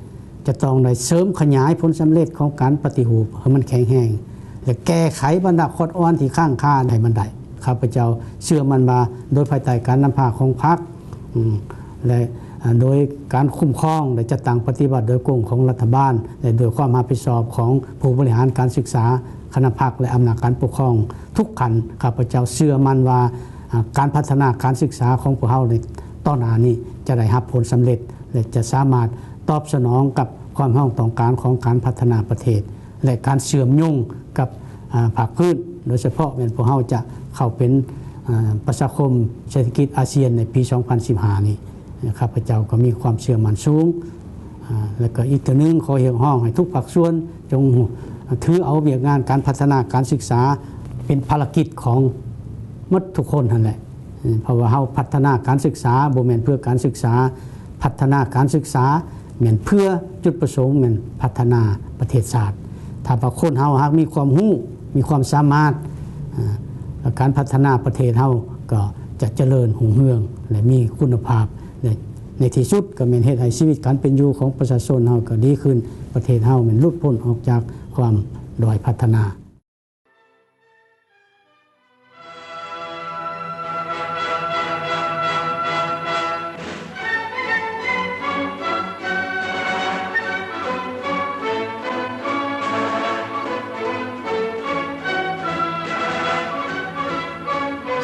Speaker 2: จะต้องได้เสริมขยายผลสำเร็จของการปฏิรูปให้มันแข็งแรงแล และแก้ไขบรรดาข้ออ่อนที่ข้างคาให้มันได้ข้าพเจ้าเชื่อมันมาโดยภายใต้การนำพาของพรรคและโดยการคุ้มครองและจัดตั้งปฏิบัติโดยกลุ่มของรัฐบาลและโดยความรับผิดชอบของผู้บริหารการศึกษาคณะพรรคและอำนาจการปกครองทุกขันข้าพเจ้าเชื่อมันว่าการพัฒนาการศึกษาของพวกเราในต้นหน้านี้จะได้รับผลสำเร็จและจะสามารถตอบสนองกับความต้องการของการพัฒนาประเทศและการเชื่อมโยงกับภาคพื้นโดยเฉพาะพวกเราจะเข้าเป็นประชาคมเศรษฐกิจอาเซียนในปี 2015 นี้ข้าพเจ้าก็มีความเชื่อมั่นสูงและก็อีกตัวนึงขอเรียกร้องให้ทุกภาคส่วนจงถือเอาเวียกงานการพัฒนาการศึกษาเป็นภารกิจของหมดทุกคนนั่นแหละเพราะว่าเฮาพัฒนาการศึกษาบ่แม่นเพื่อการศึกษาพัฒนาการศึกษาแม่นเพื่อจุดประสงค์แม่นพัฒนาประเทศชาติถ้าบางคนเฮาหากมีความรู้มีความสามารถการพัฒนาประเทศเฮาก็จะเจริญรุ่งเรืองและมีคุณภาพในที่สุดก็แม่นเฮ็ดให้ชีวิตการเป็นอยู่ของประชาชนเฮาก็ดีขึ้นประเทศเฮาแม่นหลุดพ้นออกจากความด้อยพัฒนา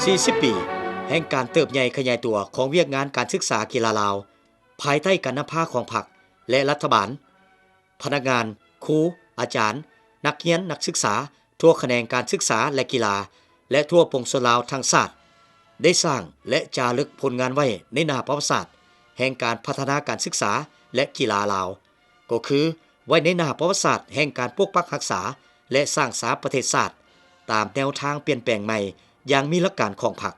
Speaker 1: 40 ปีแห่งการเติบใหญ่ขยายตัวของเวียกงานการศึกษากีฬาลาวภายใต้การนำพาของพรรคและรัฐบาลพนักงานครูอาจารย์นักเรียนนักศึกษาทั่วแขนงการศึกษาและกีฬาและทั่วปวงชนลาวทั้งชาติได้สร้างและจารึกผลงานไว้ในหน้าประวัติศาสตร์แห่งการพัฒนาการศึกษาและกีฬาลาวก็คือไว้ในหน้าประวัติศาสตร์แห่งการปกปักรักษาและสร้างสาประเทศชาติตามแนวทางเปลี่ยนแปลงใหม่อย่างมีหลักการของพรรค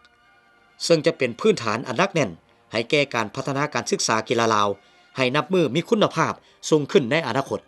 Speaker 1: ซึ่งจะเป็นพื้นฐานอันหนักแน่นให้แก่การพัฒนาการศึกษากีฬาลาวให้นับมือมีคุณภาพสูงขึ้นในอนาคต